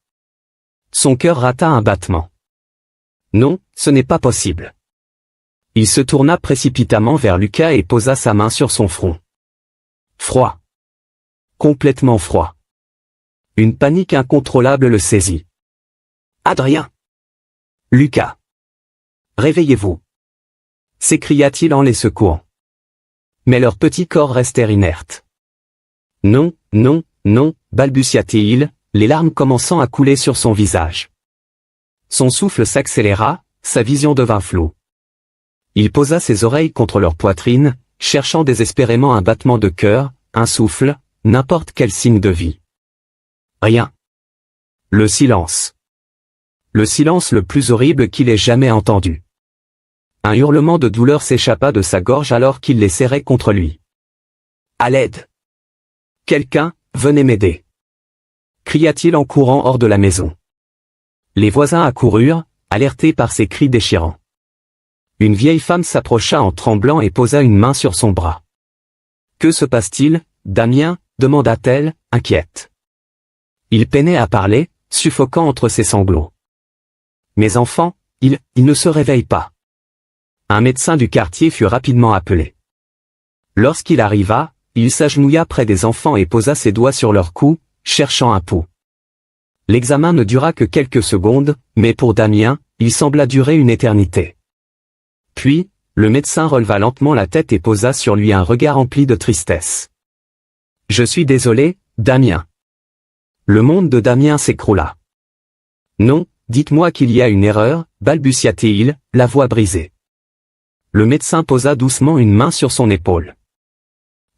Son cœur rata un battement. Non, ce n'est pas possible. Il se tourna précipitamment vers Lucas et posa sa main sur son front. Froid. Complètement froid. Une panique incontrôlable le saisit. Adrien. Lucas. Réveillez-vous. S'écria-t-il en les secouant. Mais leurs petits corps restèrent inertes. Non, non, non, balbutia-t-il, les larmes commençant à couler sur son visage. Son souffle s'accéléra, sa vision devint floue. Il posa ses oreilles contre leur poitrine, cherchant désespérément un battement de cœur, un souffle, n'importe quel signe de vie. Rien. Le silence. Le silence le plus horrible qu'il ait jamais entendu. Un hurlement de douleur s'échappa de sa gorge alors qu'il les serrait contre lui. À l'aide. Quelqu'un, venez m'aider. Cria-t-il en courant hors de la maison. Les voisins accoururent, alertés par ses cris déchirants. Une vieille femme s'approcha en tremblant et posa une main sur son bras. « Que se passe-t-il, Damien ?» demanda-t-elle, inquiète. Il peinait à parler, suffoquant entre ses sanglots. « Mes enfants, il ne se réveille pas. » Un médecin du quartier fut rapidement appelé. Lorsqu'il arriva, il s'agenouilla près des enfants et posa ses doigts sur leur cou, cherchant un pouls. L'examen ne dura que quelques secondes, mais pour Damien, il sembla durer une éternité. Puis, le médecin releva lentement la tête et posa sur lui un regard empli de tristesse. « Je suis désolé, Damien. » Le monde de Damien s'écroula. « Non, dites-moi qu'il y a une erreur, » balbutia-t-il, la voix brisée. Le médecin posa doucement une main sur son épaule.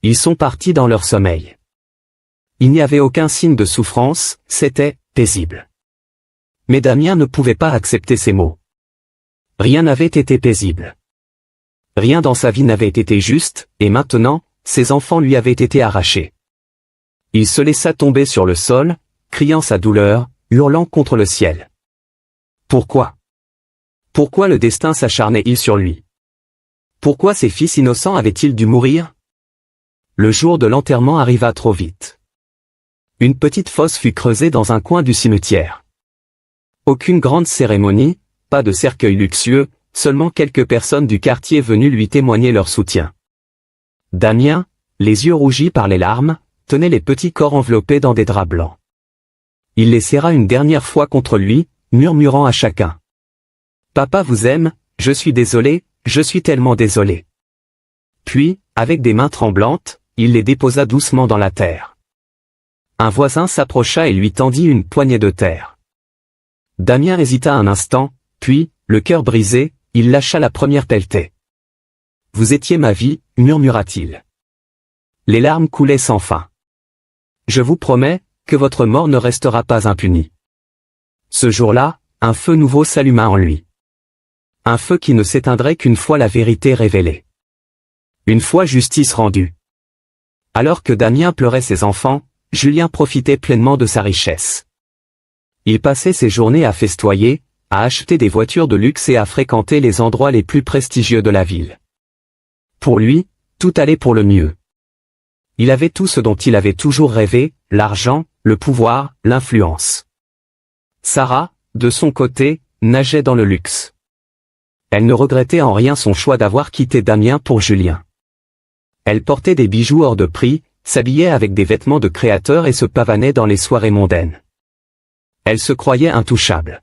Ils sont partis dans leur sommeil. Il n'y avait aucun signe de souffrance, c'était paisible. Mais Damien ne pouvait pas accepter ces mots. Rien n'avait été paisible. Rien dans sa vie n'avait été juste, et maintenant, ses enfants lui avaient été arrachés. Il se laissa tomber sur le sol, criant sa douleur, hurlant contre le ciel. Pourquoi? Pourquoi le destin s'acharnait-il sur lui? Pourquoi ses fils innocents avaient-ils dû mourir? Le jour de l'enterrement arriva trop vite. Une petite fosse fut creusée dans un coin du cimetière. Aucune grande cérémonie, pas de cercueil luxueux, seulement quelques personnes du quartier venues lui témoigner leur soutien. Damien, les yeux rougis par les larmes, tenait les petits corps enveloppés dans des draps blancs. Il les serra une dernière fois contre lui, murmurant à chacun. « Papa vous aime, je suis désolé, je suis tellement désolé. » Puis, avec des mains tremblantes, il les déposa doucement dans la terre. Un voisin s'approcha et lui tendit une poignée de terre. Damien hésita un instant, puis, le cœur brisé, il lâcha la première pelletée. « Vous étiez ma vie, » murmura-t-il. Les larmes coulaient sans fin. « Je vous promets, que votre mort ne restera pas impunie. » Ce jour-là, un feu nouveau s'alluma en lui. Un feu qui ne s'éteindrait qu'une fois la vérité révélée. Une fois justice rendue. Alors que Damien pleurait ses enfants, Julien profitait pleinement de sa richesse. Il passait ses journées à festoyer, à acheter des voitures de luxe et à fréquenter les endroits les plus prestigieux de la ville. Pour lui, tout allait pour le mieux. Il avait tout ce dont il avait toujours rêvé, l'argent, le pouvoir, l'influence. Sarah, de son côté, nageait dans le luxe. Elle ne regrettait en rien son choix d'avoir quitté Damien pour Julien. Elle portait des bijoux hors de prix, s'habillait avec des vêtements de créateur et se pavanait dans les soirées mondaines. Elle se croyait intouchable.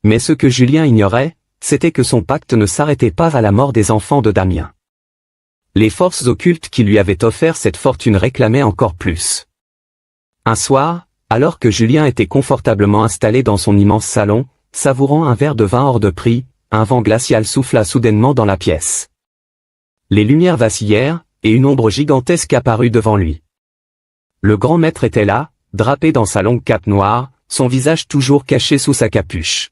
Mais ce que Julien ignorait, c'était que son pacte ne s'arrêtait pas à la mort des enfants de Damien. Les forces occultes qui lui avaient offert cette fortune réclamaient encore plus. Un soir, alors que Julien était confortablement installé dans son immense salon, savourant un verre de vin hors de prix, un vent glacial souffla soudainement dans la pièce. Les lumières vacillèrent, et une ombre gigantesque apparut devant lui. Le grand maître était là, drapé dans sa longue cape noire, son visage toujours caché sous sa capuche.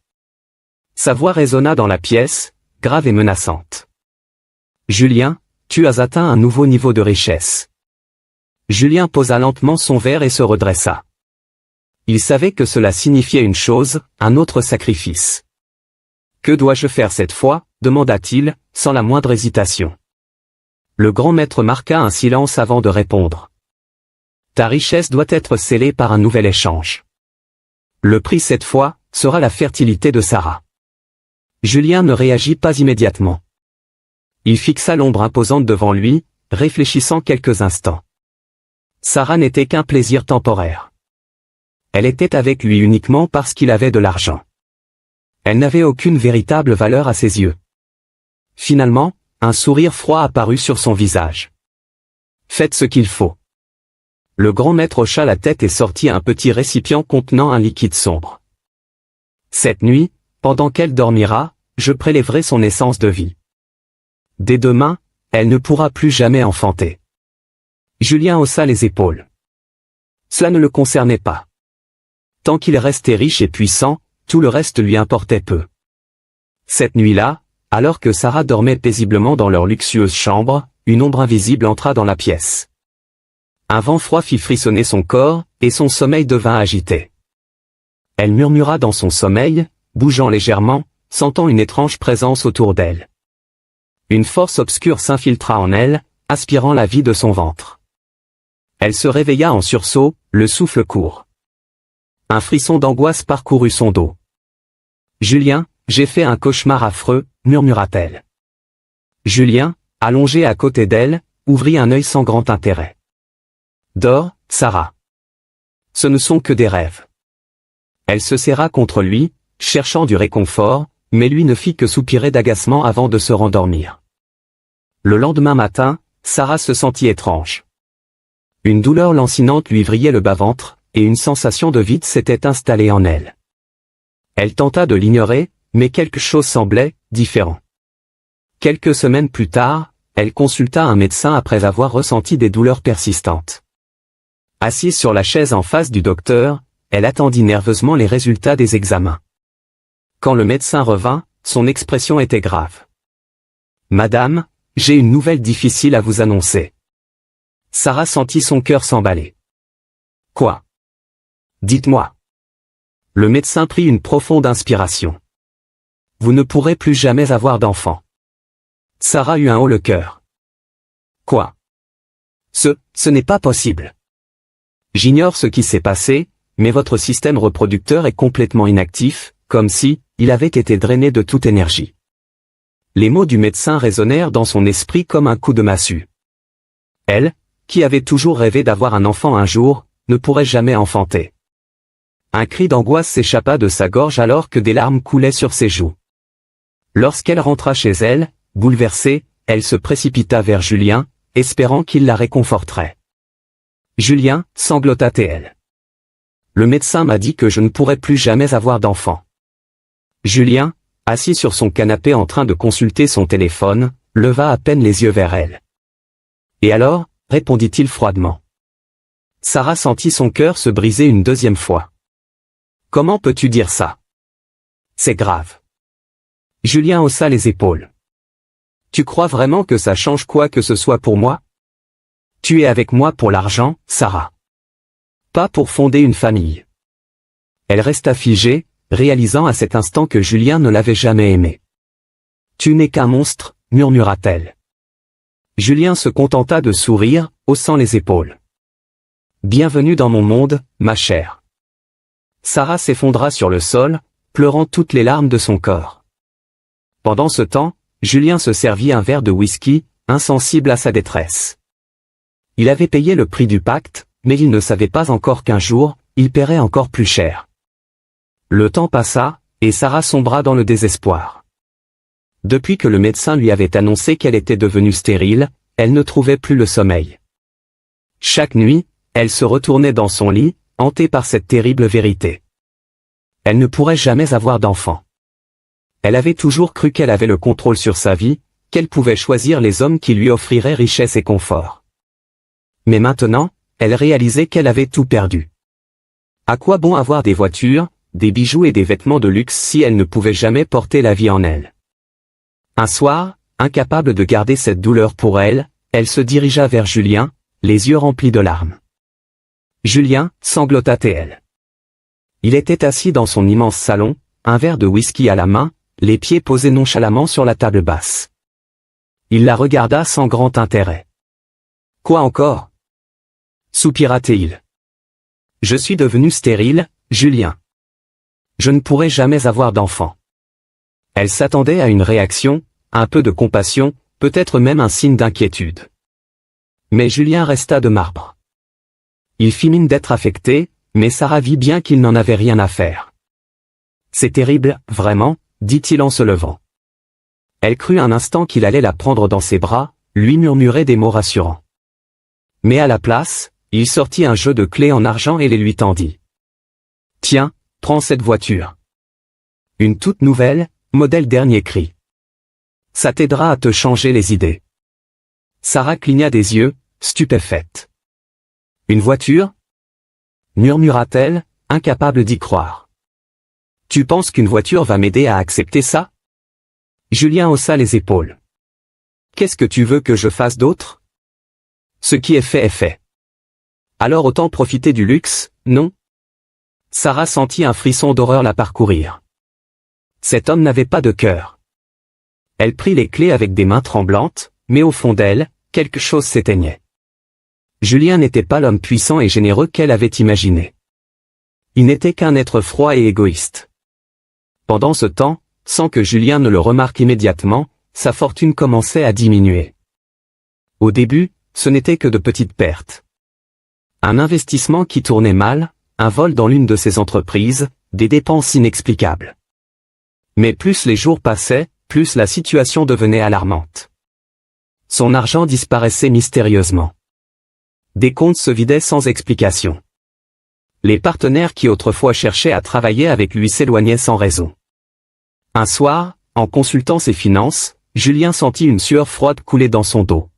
Sa voix résonna dans la pièce, grave et menaçante. « Julien, tu as atteint un nouveau niveau de richesse. » Julien posa lentement son verre et se redressa. Il savait que cela signifiait une chose, un autre sacrifice. « Que dois-je faire cette fois ?» demanda-t-il, sans la moindre hésitation. Le grand maître marqua un silence avant de répondre. « Ta richesse doit être scellée par un nouvel échange. Le prix cette fois, sera la fertilité de Sarah. » Julien ne réagit pas immédiatement. Il fixa l'ombre imposante devant lui, réfléchissant quelques instants. Sarah n'était qu'un plaisir temporaire. Elle était avec lui uniquement parce qu'il avait de l'argent. Elle n'avait aucune véritable valeur à ses yeux. Finalement, un sourire froid apparut sur son visage. « Faites ce qu'il faut. » Le grand maître hocha la tête et sortit un petit récipient contenant un liquide sombre. « Cette nuit, pendant qu'elle dormira, je prélèverai son essence de vie. Dès demain, elle ne pourra plus jamais enfanter. » Julien haussa les épaules. Cela ne le concernait pas. Tant qu'il restait riche et puissant, tout le reste lui importait peu. Cette nuit-là, alors que Sarah dormait paisiblement dans leur luxueuse chambre, une ombre invisible entra dans la pièce. Un vent froid fit frissonner son corps, et son sommeil devint agité. Elle murmura dans son sommeil, bougeant légèrement, sentant une étrange présence autour d'elle. Une force obscure s'infiltra en elle, aspirant la vie de son ventre. Elle se réveilla en sursaut, le souffle court. Un frisson d'angoisse parcourut son dos. « Julien, j'ai fait un cauchemar affreux », murmura-t-elle. Julien, allongé à côté d'elle, ouvrit un œil sans grand intérêt. « Dors, Sarah. Ce ne sont que des rêves. » Elle se serra contre lui, cherchant du réconfort, mais lui ne fit que soupirer d'agacement avant de se rendormir. Le lendemain matin, Sarah se sentit étrange. Une douleur lancinante lui vrillait le bas-ventre, et une sensation de vide s'était installée en elle. Elle tenta de l'ignorer, mais quelque chose semblait différent. Quelques semaines plus tard, elle consulta un médecin après avoir ressenti des douleurs persistantes. Assise sur la chaise en face du docteur, elle attendit nerveusement les résultats des examens. Quand le médecin revint, son expression était grave. « Madame, j'ai une nouvelle difficile à vous annoncer. » Sarah sentit son cœur s'emballer. « Quoi ? Dites-moi. » Le médecin prit une profonde inspiration. « Vous ne pourrez plus jamais avoir d'enfant. » Sarah eut un haut le cœur. « Quoi ? Ce n'est pas possible. J'ignore ce qui s'est passé, mais votre système reproducteur est complètement inactif, comme si, il avait été drainé de toute énergie. » Les mots du médecin résonnèrent dans son esprit comme un coup de massue. Elle, qui avait toujours rêvé d'avoir un enfant un jour, ne pourrait jamais enfanter. Un cri d'angoisse s'échappa de sa gorge alors que des larmes coulaient sur ses joues. Lorsqu'elle rentra chez elle, bouleversée, elle se précipita vers Julien, espérant qu'il la réconforterait. « Julien, » sanglota-t-elle. « Le médecin m'a dit que je ne pourrais plus jamais avoir d'enfant. » Julien, assis sur son canapé en train de consulter son téléphone, leva à peine les yeux vers elle. « Et alors ?» répondit-il froidement. Sarah sentit son cœur se briser une deuxième fois. « Comment peux-tu dire ça ? C'est grave. » Julien haussa les épaules. « Tu crois vraiment que ça change quoi que ce soit pour moi ? Tu es avec moi pour l'argent, Sarah. Pas pour fonder une famille. » Elle resta figée, réalisant à cet instant que Julien ne l'avait jamais aimée. « Tu n'es qu'un monstre, » murmura-t-elle. Julien se contenta de sourire, haussant les épaules. « Bienvenue dans mon monde, ma chère. » Sarah s'effondra sur le sol, pleurant toutes les larmes de son corps. Pendant ce temps, Julien se servit un verre de whisky, insensible à sa détresse. Il avait payé le prix du pacte, mais il ne savait pas encore qu'un jour, il paierait encore plus cher. Le temps passa, et Sarah sombra dans le désespoir. Depuis que le médecin lui avait annoncé qu'elle était devenue stérile, elle ne trouvait plus le sommeil. Chaque nuit, elle se retournait dans son lit, hantée par cette terrible vérité. Elle ne pourrait jamais avoir d'enfant. Elle avait toujours cru qu'elle avait le contrôle sur sa vie, qu'elle pouvait choisir les hommes qui lui offriraient richesse et confort. Mais maintenant, elle réalisait qu'elle avait tout perdu. À quoi bon avoir des voitures, des bijoux et des vêtements de luxe si elle ne pouvait jamais porter la vie en elle? Un soir, incapable de garder cette douleur pour elle, elle se dirigea vers Julien, les yeux remplis de larmes. « Julien » sanglota-t-elle. Il était assis dans son immense salon, un verre de whisky à la main, les pieds posés nonchalamment sur la table basse. Il la regarda sans grand intérêt. « Quoi encore ?» soupira-t-il. « Je suis devenu stérile, Julien. Je ne pourrai jamais avoir d'enfant. » Elle s'attendait à une réaction, un peu de compassion, peut-être même un signe d'inquiétude. Mais Julien resta de marbre. Il fit mine d'être affecté, mais Sarah vit bien qu'il n'en avait rien à faire. « C'est terrible, vraiment », dit-il en se levant. Elle crut un instant qu'il allait la prendre dans ses bras, lui murmurer des mots rassurants. Mais à la place, il sortit un jeu de clés en argent et les lui tendit. « Tiens, prends cette voiture. Une toute nouvelle, modèle dernier cri. Ça t'aidera à te changer les idées. » Sarah cligna des yeux, stupéfaite. « Une voiture ?» murmura-t-elle, incapable d'y croire. « Tu penses qu'une voiture va m'aider à accepter ça ?» Julien haussa les épaules. « Qu'est-ce que tu veux que je fasse d'autre ? Ce qui est fait est fait. Alors autant profiter du luxe, non ?» Sarah sentit un frisson d'horreur la parcourir. Cet homme n'avait pas de cœur. Elle prit les clés avec des mains tremblantes, mais au fond d'elle, quelque chose s'éteignait. Julien n'était pas l'homme puissant et généreux qu'elle avait imaginé. Il n'était qu'un être froid et égoïste. Pendant ce temps, sans que Julien ne le remarque immédiatement, sa fortune commençait à diminuer. Au début, ce n'était que de petites pertes. Un investissement qui tournait mal, un vol dans l'une de ses entreprises, des dépenses inexplicables. Mais plus les jours passaient, plus la situation devenait alarmante. Son argent disparaissait mystérieusement. Des comptes se vidaient sans explication. Les partenaires qui autrefois cherchaient à travailler avec lui s'éloignaient sans raison. Un soir, en consultant ses finances, Julien sentit une sueur froide couler dans son dos.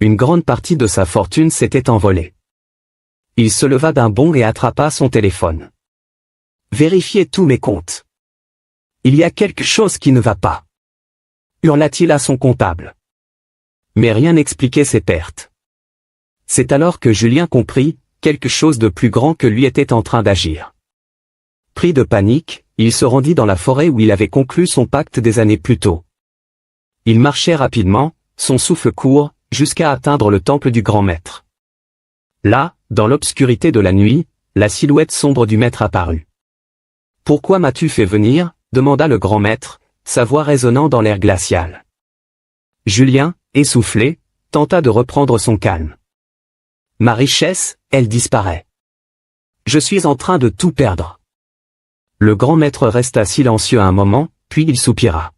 Une grande partie de sa fortune s'était envolée. Il se leva d'un bond et attrapa son téléphone. « Vérifiez tous mes comptes. Il y a quelque chose qui ne va pas. » hurla-t-il à son comptable. Mais rien n'expliquait ses pertes. C'est alors que Julien comprit, quelque chose de plus grand que lui était en train d'agir. Pris de panique, il se rendit dans la forêt où il avait conclu son pacte des années plus tôt. Il marchait rapidement, son souffle court, jusqu'à atteindre le temple du grand maître. Là, dans l'obscurité de la nuit, la silhouette sombre du maître apparut. « Pourquoi m'as-tu fait venir ?» demanda le grand maître, sa voix résonnant dans l'air glacial. Julien, essoufflé, tenta de reprendre son calme. « Ma richesse, elle disparaît. Je suis en train de tout perdre. » Le grand maître resta silencieux un moment, puis il soupira.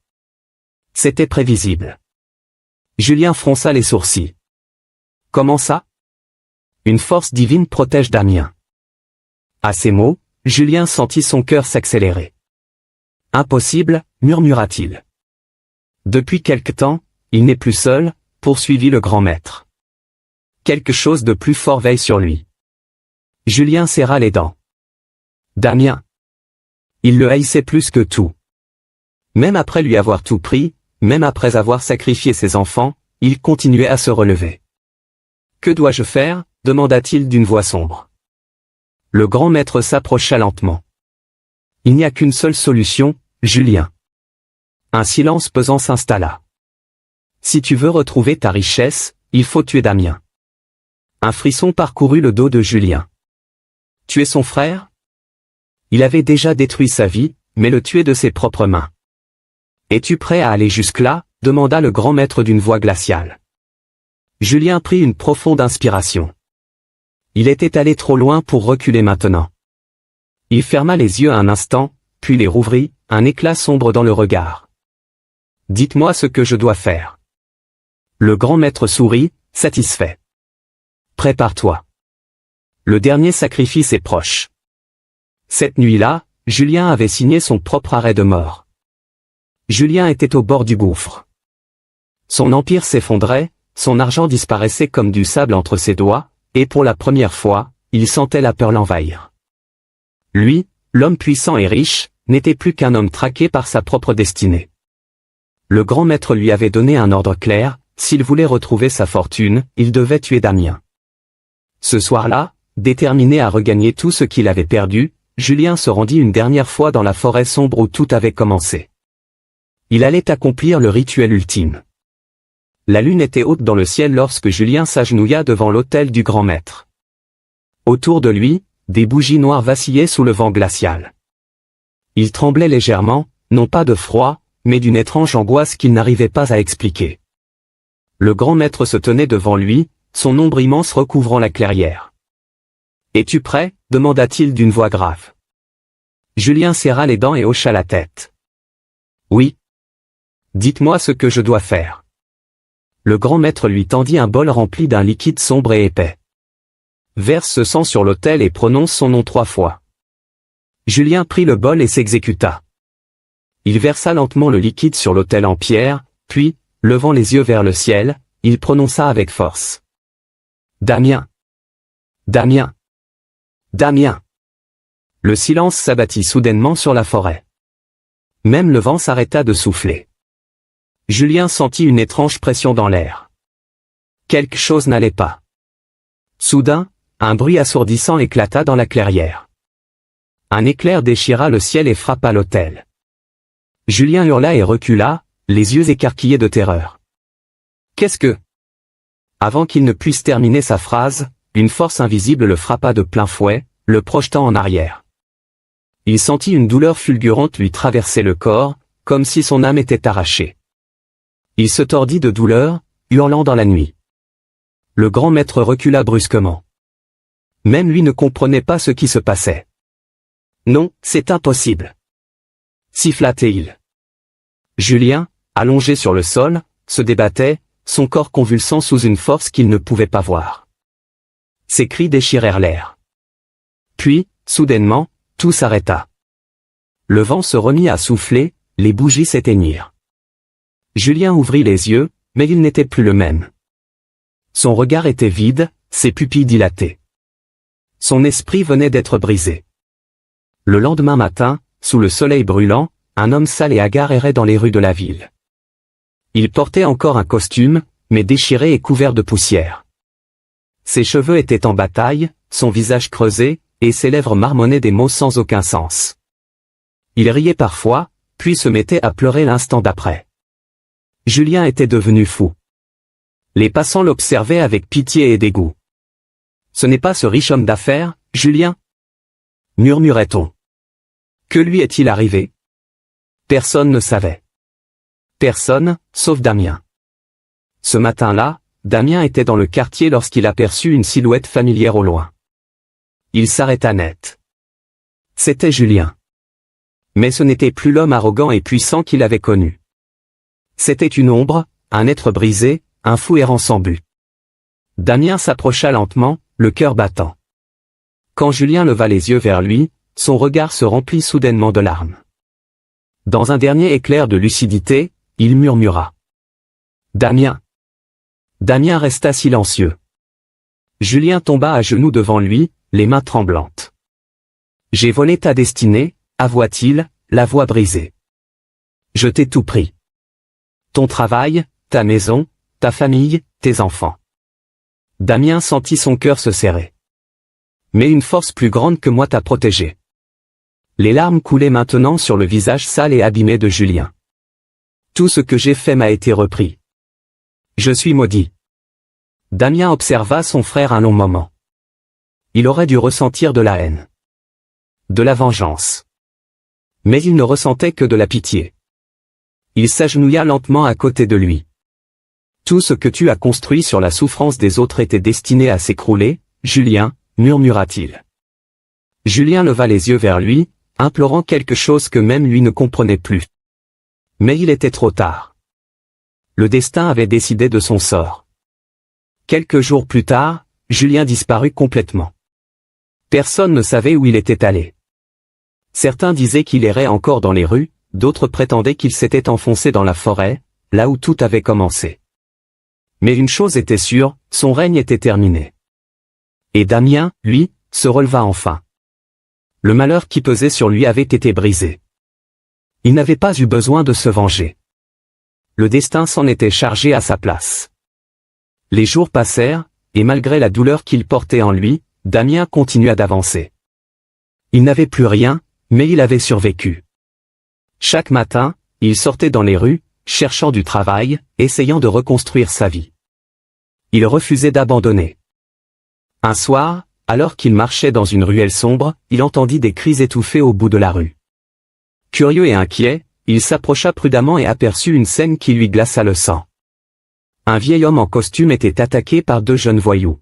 C'était prévisible. Julien fronça les sourcils. « Comment ça ? Une force divine protège Damien. » À ces mots, Julien sentit son cœur s'accélérer. « Impossible, murmura-t-il. Depuis quelque temps, il n'est plus seul, poursuivit le grand maître. Quelque chose de plus fort veille sur lui. » Julien serra les dents. Damien. Il le haïssait plus que tout. Même après lui avoir tout pris, même après avoir sacrifié ses enfants, il continuait à se relever. « Que dois-je faire ?» demanda-t-il d'une voix sombre. Le grand maître s'approcha lentement. « Il n'y a qu'une seule solution, Julien. » Un silence pesant s'installa. « Si tu veux retrouver ta richesse, il faut tuer Damien. » Un frisson parcourut le dos de Julien. « Tuer son frère ? Il avait déjà détruit sa vie, mais le tuer de ses propres mains. »« Es-tu prêt à aller jusque-là ?» demanda le grand maître d'une voix glaciale. Julien prit une profonde inspiration. Il était allé trop loin pour reculer maintenant. Il ferma les yeux un instant, puis les rouvrit, un éclat sombre dans le regard. « Dites-moi ce que je dois faire. » Le grand maître sourit, satisfait. « Prépare-toi. Le dernier sacrifice est proche. » Cette nuit-là, Julien avait signé son propre arrêt de mort. Julien était au bord du gouffre. Son empire s'effondrait, son argent disparaissait comme du sable entre ses doigts, et pour la première fois, il sentait la peur l'envahir. Lui, l'homme puissant et riche, n'était plus qu'un homme traqué par sa propre destinée. Le grand maître lui avait donné un ordre clair, s'il voulait retrouver sa fortune, il devait tuer Damien. Ce soir-là, déterminé à regagner tout ce qu'il avait perdu, Julien se rendit une dernière fois dans la forêt sombre où tout avait commencé. Il allait accomplir le rituel ultime. La lune était haute dans le ciel lorsque Julien s'agenouilla devant l'autel du grand maître. Autour de lui, des bougies noires vacillaient sous le vent glacial. Il tremblait légèrement, non pas de froid, mais d'une étrange angoisse qu'il n'arrivait pas à expliquer. Le grand maître se tenait devant lui, son ombre immense recouvrant la clairière. « Es-tu prêt ?» demanda-t-il d'une voix grave. Julien serra les dents et hocha la tête. « Oui. Dites-moi ce que je dois faire. » Le grand maître lui tendit un bol rempli d'un liquide sombre et épais. « Verse ce sang sur l'autel et prononce son nom 3 fois. » Julien prit le bol et s'exécuta. Il versa lentement le liquide sur l'autel en pierre, puis, levant les yeux vers le ciel, il prononça avec force. « Damien. Damien. Damien. » Le silence s'abattit soudainement sur la forêt. Même le vent s'arrêta de souffler. Julien sentit une étrange pression dans l'air. Quelque chose n'allait pas. Soudain, un bruit assourdissant éclata dans la clairière. Un éclair déchira le ciel et frappa l'autel. Julien hurla et recula, les yeux écarquillés de terreur. Qu'est-ce que... Avant qu'il ne puisse terminer sa phrase, une force invisible le frappa de plein fouet, le projetant en arrière. Il sentit une douleur fulgurante lui traverser le corps, comme si son âme était arrachée. Il se tordit de douleur, hurlant dans la nuit. Le grand maître recula brusquement. Même lui ne comprenait pas ce qui se passait. Non, c'est impossible. Siffla-t-il. Julien, allongé sur le sol, se débattait, son corps convulsant sous une force qu'il ne pouvait pas voir. Ses cris déchirèrent l'air. Puis, soudainement, tout s'arrêta. Le vent se remit à souffler, les bougies s'éteignirent. Julien ouvrit les yeux, mais il n'était plus le même. Son regard était vide, ses pupilles dilatées. Son esprit venait d'être brisé. Le lendemain matin, sous le soleil brûlant, un homme sale et hagard errait dans les rues de la ville. Il portait encore un costume, mais déchiré et couvert de poussière. Ses cheveux étaient en bataille, son visage creusé, et ses lèvres marmonnaient des mots sans aucun sens. Il riait parfois, puis se mettait à pleurer l'instant d'après. Julien était devenu fou. Les passants l'observaient avec pitié et dégoût. « Ce n'est pas ce riche homme d'affaires, Julien ?» murmurait-on. Que lui est-il arrivé? Personne ne savait. Personne, sauf Damien. Ce matin-là, Damien était dans le quartier lorsqu'il aperçut une silhouette familière au loin. Il s'arrêta net. C'était Julien. Mais ce n'était plus l'homme arrogant et puissant qu'il avait connu. C'était une ombre, un être brisé, un fou errant sans but. Damien s'approcha lentement, le cœur battant. Quand Julien leva les yeux vers lui, son regard se remplit soudainement de larmes. Dans un dernier éclair de lucidité, il murmura. « Damien !» Damien resta silencieux. Julien tomba à genoux devant lui, les mains tremblantes. « J'ai volé ta destinée, » avoua-t-il, la voix brisée. « Je t'ai tout pris. Ton travail, ta maison, ta famille, tes enfants. » Damien sentit son cœur se serrer. « Mais une force plus grande que moi t'a protégé. » Les larmes coulaient maintenant sur le visage sale et abîmé de Julien. « Tout ce que j'ai fait m'a été repris. Je suis maudit. » Damien observa son frère un long moment. Il aurait dû ressentir de la haine. De la vengeance. Mais il ne ressentait que de la pitié. Il s'agenouilla lentement à côté de lui. « Tout ce que tu as construit sur la souffrance des autres était destiné à s'écrouler, Julien, » murmura-t-il. Julien leva les yeux vers lui, implorant quelque chose que même lui ne comprenait plus. Mais il était trop tard. Le destin avait décidé de son sort. Quelques jours plus tard, Julien disparut complètement. Personne ne savait où il était allé. Certains disaient qu'il errait encore dans les rues, d'autres prétendaient qu'il s'était enfoncé dans la forêt, là où tout avait commencé. Mais une chose était sûre, son règne était terminé. Et Damien, lui, se releva enfin. Le malheur qui pesait sur lui avait été brisé. Il n'avait pas eu besoin de se venger. Le destin s'en était chargé à sa place. Les jours passèrent, et malgré la douleur qu'il portait en lui, Damien continua d'avancer. Il n'avait plus rien, mais il avait survécu. Chaque matin, il sortait dans les rues, cherchant du travail, essayant de reconstruire sa vie. Il refusait d'abandonner. Un soir, alors qu'il marchait dans une ruelle sombre, il entendit des cris étouffés au bout de la rue. Curieux et inquiet, il s'approcha prudemment et aperçut une scène qui lui glaça le sang. Un vieil homme en costume était attaqué par deux jeunes voyous.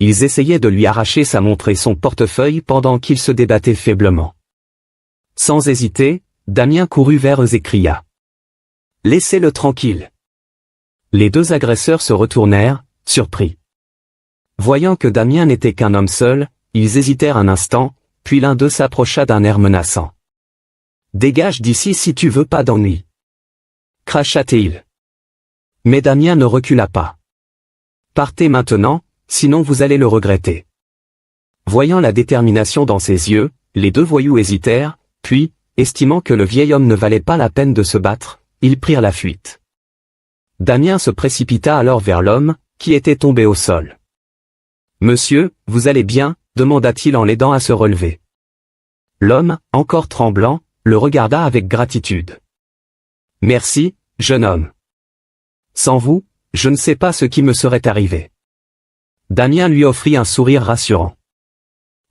Ils essayaient de lui arracher sa montre et son portefeuille pendant qu'il se débattait faiblement. Sans hésiter, Damien courut vers eux et cria. « Laissez-le tranquille !» Les deux agresseurs se retournèrent, surpris. Voyant que Damien n'était qu'un homme seul, ils hésitèrent un instant, puis l'un d'eux s'approcha d'un air menaçant. « Dégage d'ici si tu veux pas d'ennui !» cracha-t-il. Mais Damien ne recula pas. « Partez maintenant, sinon vous allez le regretter. » Voyant la détermination dans ses yeux, les deux voyous hésitèrent, puis, estimant que le vieil homme ne valait pas la peine de se battre, ils prirent la fuite. Damien se précipita alors vers l'homme, qui était tombé au sol. « Monsieur, vous allez bien ?» demanda-t-il en l'aidant à se relever. L'homme, encore tremblant, le regarda avec gratitude. Merci, jeune homme. Sans vous, je ne sais pas ce qui me serait arrivé. Damien lui offrit un sourire rassurant.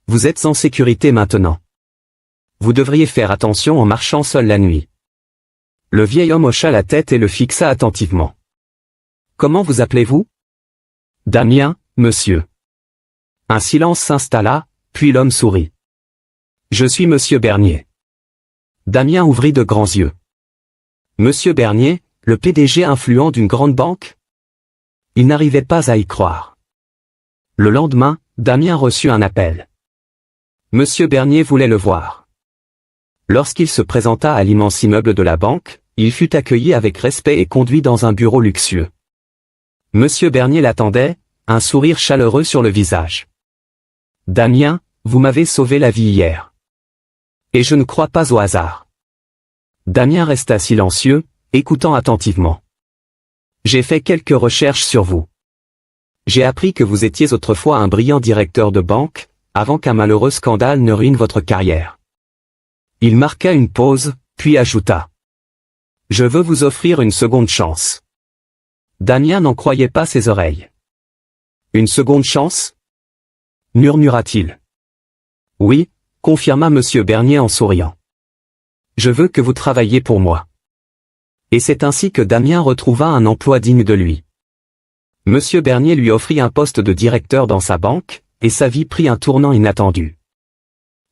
Vous êtes en sécurité maintenant. Vous devriez faire attention en marchant seul la nuit. Le vieil homme hocha la tête et le fixa attentivement. Comment vous appelez-vous? Damien, monsieur. Un silence s'installa, puis l'homme sourit. Je suis monsieur Bernier. Damien ouvrit de grands yeux. Monsieur Bernier, le PDG influent d'une grande banque? Il n'arrivait pas à y croire. Le lendemain, Damien reçut un appel. Monsieur Bernier voulait le voir. Lorsqu'il se présenta à l'immense immeuble de la banque, il fut accueilli avec respect et conduit dans un bureau luxueux. Monsieur Bernier l'attendait, un sourire chaleureux sur le visage. Damien, vous m'avez sauvé la vie hier. Et je ne crois pas au hasard. Damien resta silencieux, écoutant attentivement. J'ai fait quelques recherches sur vous. J'ai appris que vous étiez autrefois un brillant directeur de banque, avant qu'un malheureux scandale ne ruine votre carrière. Il marqua une pause, puis ajouta. Je veux vous offrir une seconde chance. Damien n'en croyait pas ses oreilles. Une seconde chance? Murmura-t-il. Oui, confirma monsieur Bernier en souriant. Je veux que vous travailliez pour moi. Et c'est ainsi que Damien retrouva un emploi digne de lui. Monsieur Bernier lui offrit un poste de directeur dans sa banque, et sa vie prit un tournant inattendu.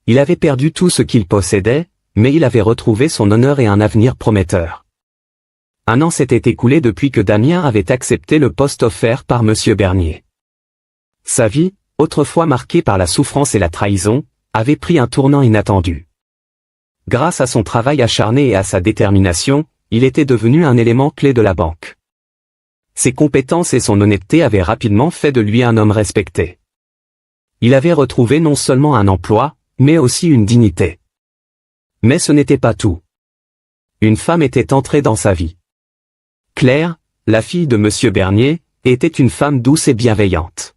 Il avait perdu tout ce qu'il possédait, mais il avait retrouvé son honneur et un avenir prometteur. Un an s'était écoulé depuis que Damien avait accepté le poste offert par monsieur Bernier. Sa vie, autrefois marquée par la souffrance et la trahison, avait pris un tournant inattendu. Grâce à son travail acharné et à sa détermination, il était devenu un élément clé de la banque. Ses compétences et son honnêteté avaient rapidement fait de lui un homme respecté. Il avait retrouvé non seulement un emploi, mais aussi une dignité. Mais ce n'était pas tout. Une femme était entrée dans sa vie. Claire, la fille de monsieur Bernier, était une femme douce et bienveillante.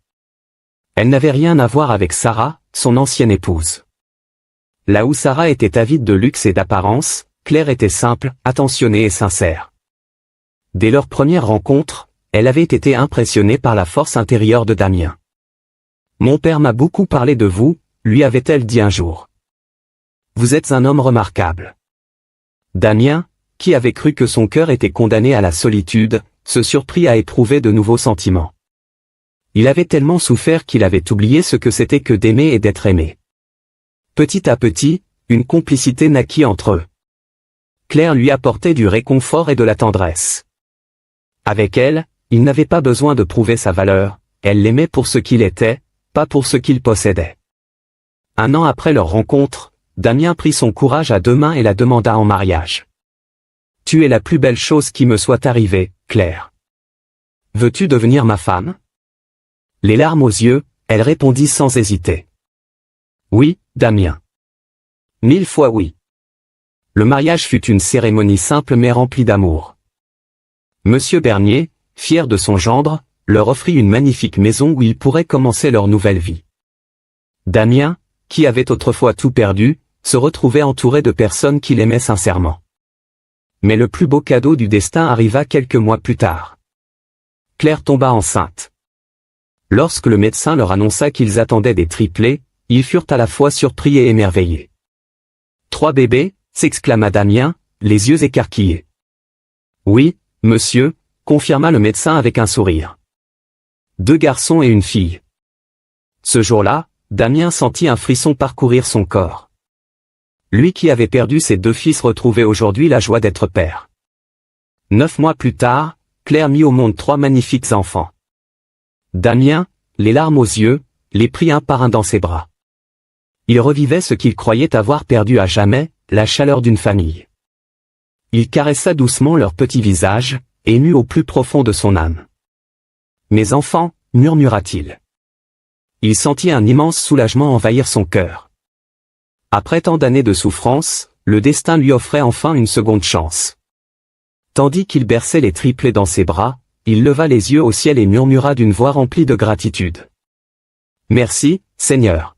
Elle n'avait rien à voir avec Sarah, son ancienne épouse. Là où Sarah était avide de luxe et d'apparence, Claire était simple, attentionnée et sincère. Dès leur première rencontre, elle avait été impressionnée par la force intérieure de Damien. Mon père m'a beaucoup parlé de vous, lui avait-elle dit un jour. Vous êtes un homme remarquable. Damien, qui avait cru que son cœur était condamné à la solitude, se surprit à éprouver de nouveaux sentiments. Il avait tellement souffert qu'il avait oublié ce que c'était que d'aimer et d'être aimé. Petit à petit, une complicité naquit entre eux. Claire lui apportait du réconfort et de la tendresse. Avec elle, il n'avait pas besoin de prouver sa valeur, elle l'aimait pour ce qu'il était, pas pour ce qu'il possédait. Un an après leur rencontre, Damien prit son courage à deux mains et la demanda en mariage. Tu es la plus belle chose qui me soit arrivée, Claire. Veux-tu devenir ma femme? Les larmes aux yeux, elle répondit sans hésiter. Oui, Damien. 1000 fois oui. Le mariage fut une cérémonie simple mais remplie d'amour. Monsieur Bernier, fier de son gendre, leur offrit une magnifique maison où ils pourraient commencer leur nouvelle vie. Damien, qui avait autrefois tout perdu, se retrouvait entouré de personnes qu'il aimait sincèrement. Mais le plus beau cadeau du destin arriva quelques mois plus tard. Claire tomba enceinte. Lorsque le médecin leur annonça qu'ils attendaient des triplés, ils furent à la fois surpris et émerveillés. 3 bébés, s'exclama Damien, les yeux écarquillés. Oui, monsieur, confirma le médecin avec un sourire. 2 garçons et une fille. Ce jour-là, Damien sentit un frisson parcourir son corps. Lui qui avait perdu ses 2 fils retrouvait aujourd'hui la joie d'être père. 9 mois plus tard, Claire mit au monde 3 magnifiques enfants. Damien, les larmes aux yeux, les prit un par un dans ses bras. Il revivait ce qu'il croyait avoir perdu à jamais, la chaleur d'une famille. Il caressa doucement leurs petits visages, ému au plus profond de son âme. « Mes enfants » murmura-t-il. Il sentit un immense soulagement envahir son cœur. Après tant d'années de souffrance, le destin lui offrait enfin une seconde chance. Tandis qu'il berçait les triplés dans ses bras, il leva les yeux au ciel et murmura d'une voix remplie de gratitude. « Merci, Seigneur. »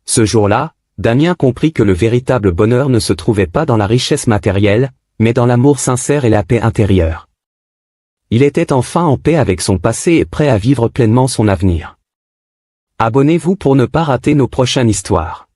Ce jour-là, Damien comprit que le véritable bonheur ne se trouvait pas dans la richesse matérielle, mais dans l'amour sincère et la paix intérieure. Il était enfin en paix avec son passé et prêt à vivre pleinement son avenir. Abonnez-vous pour ne pas rater nos prochaines histoires.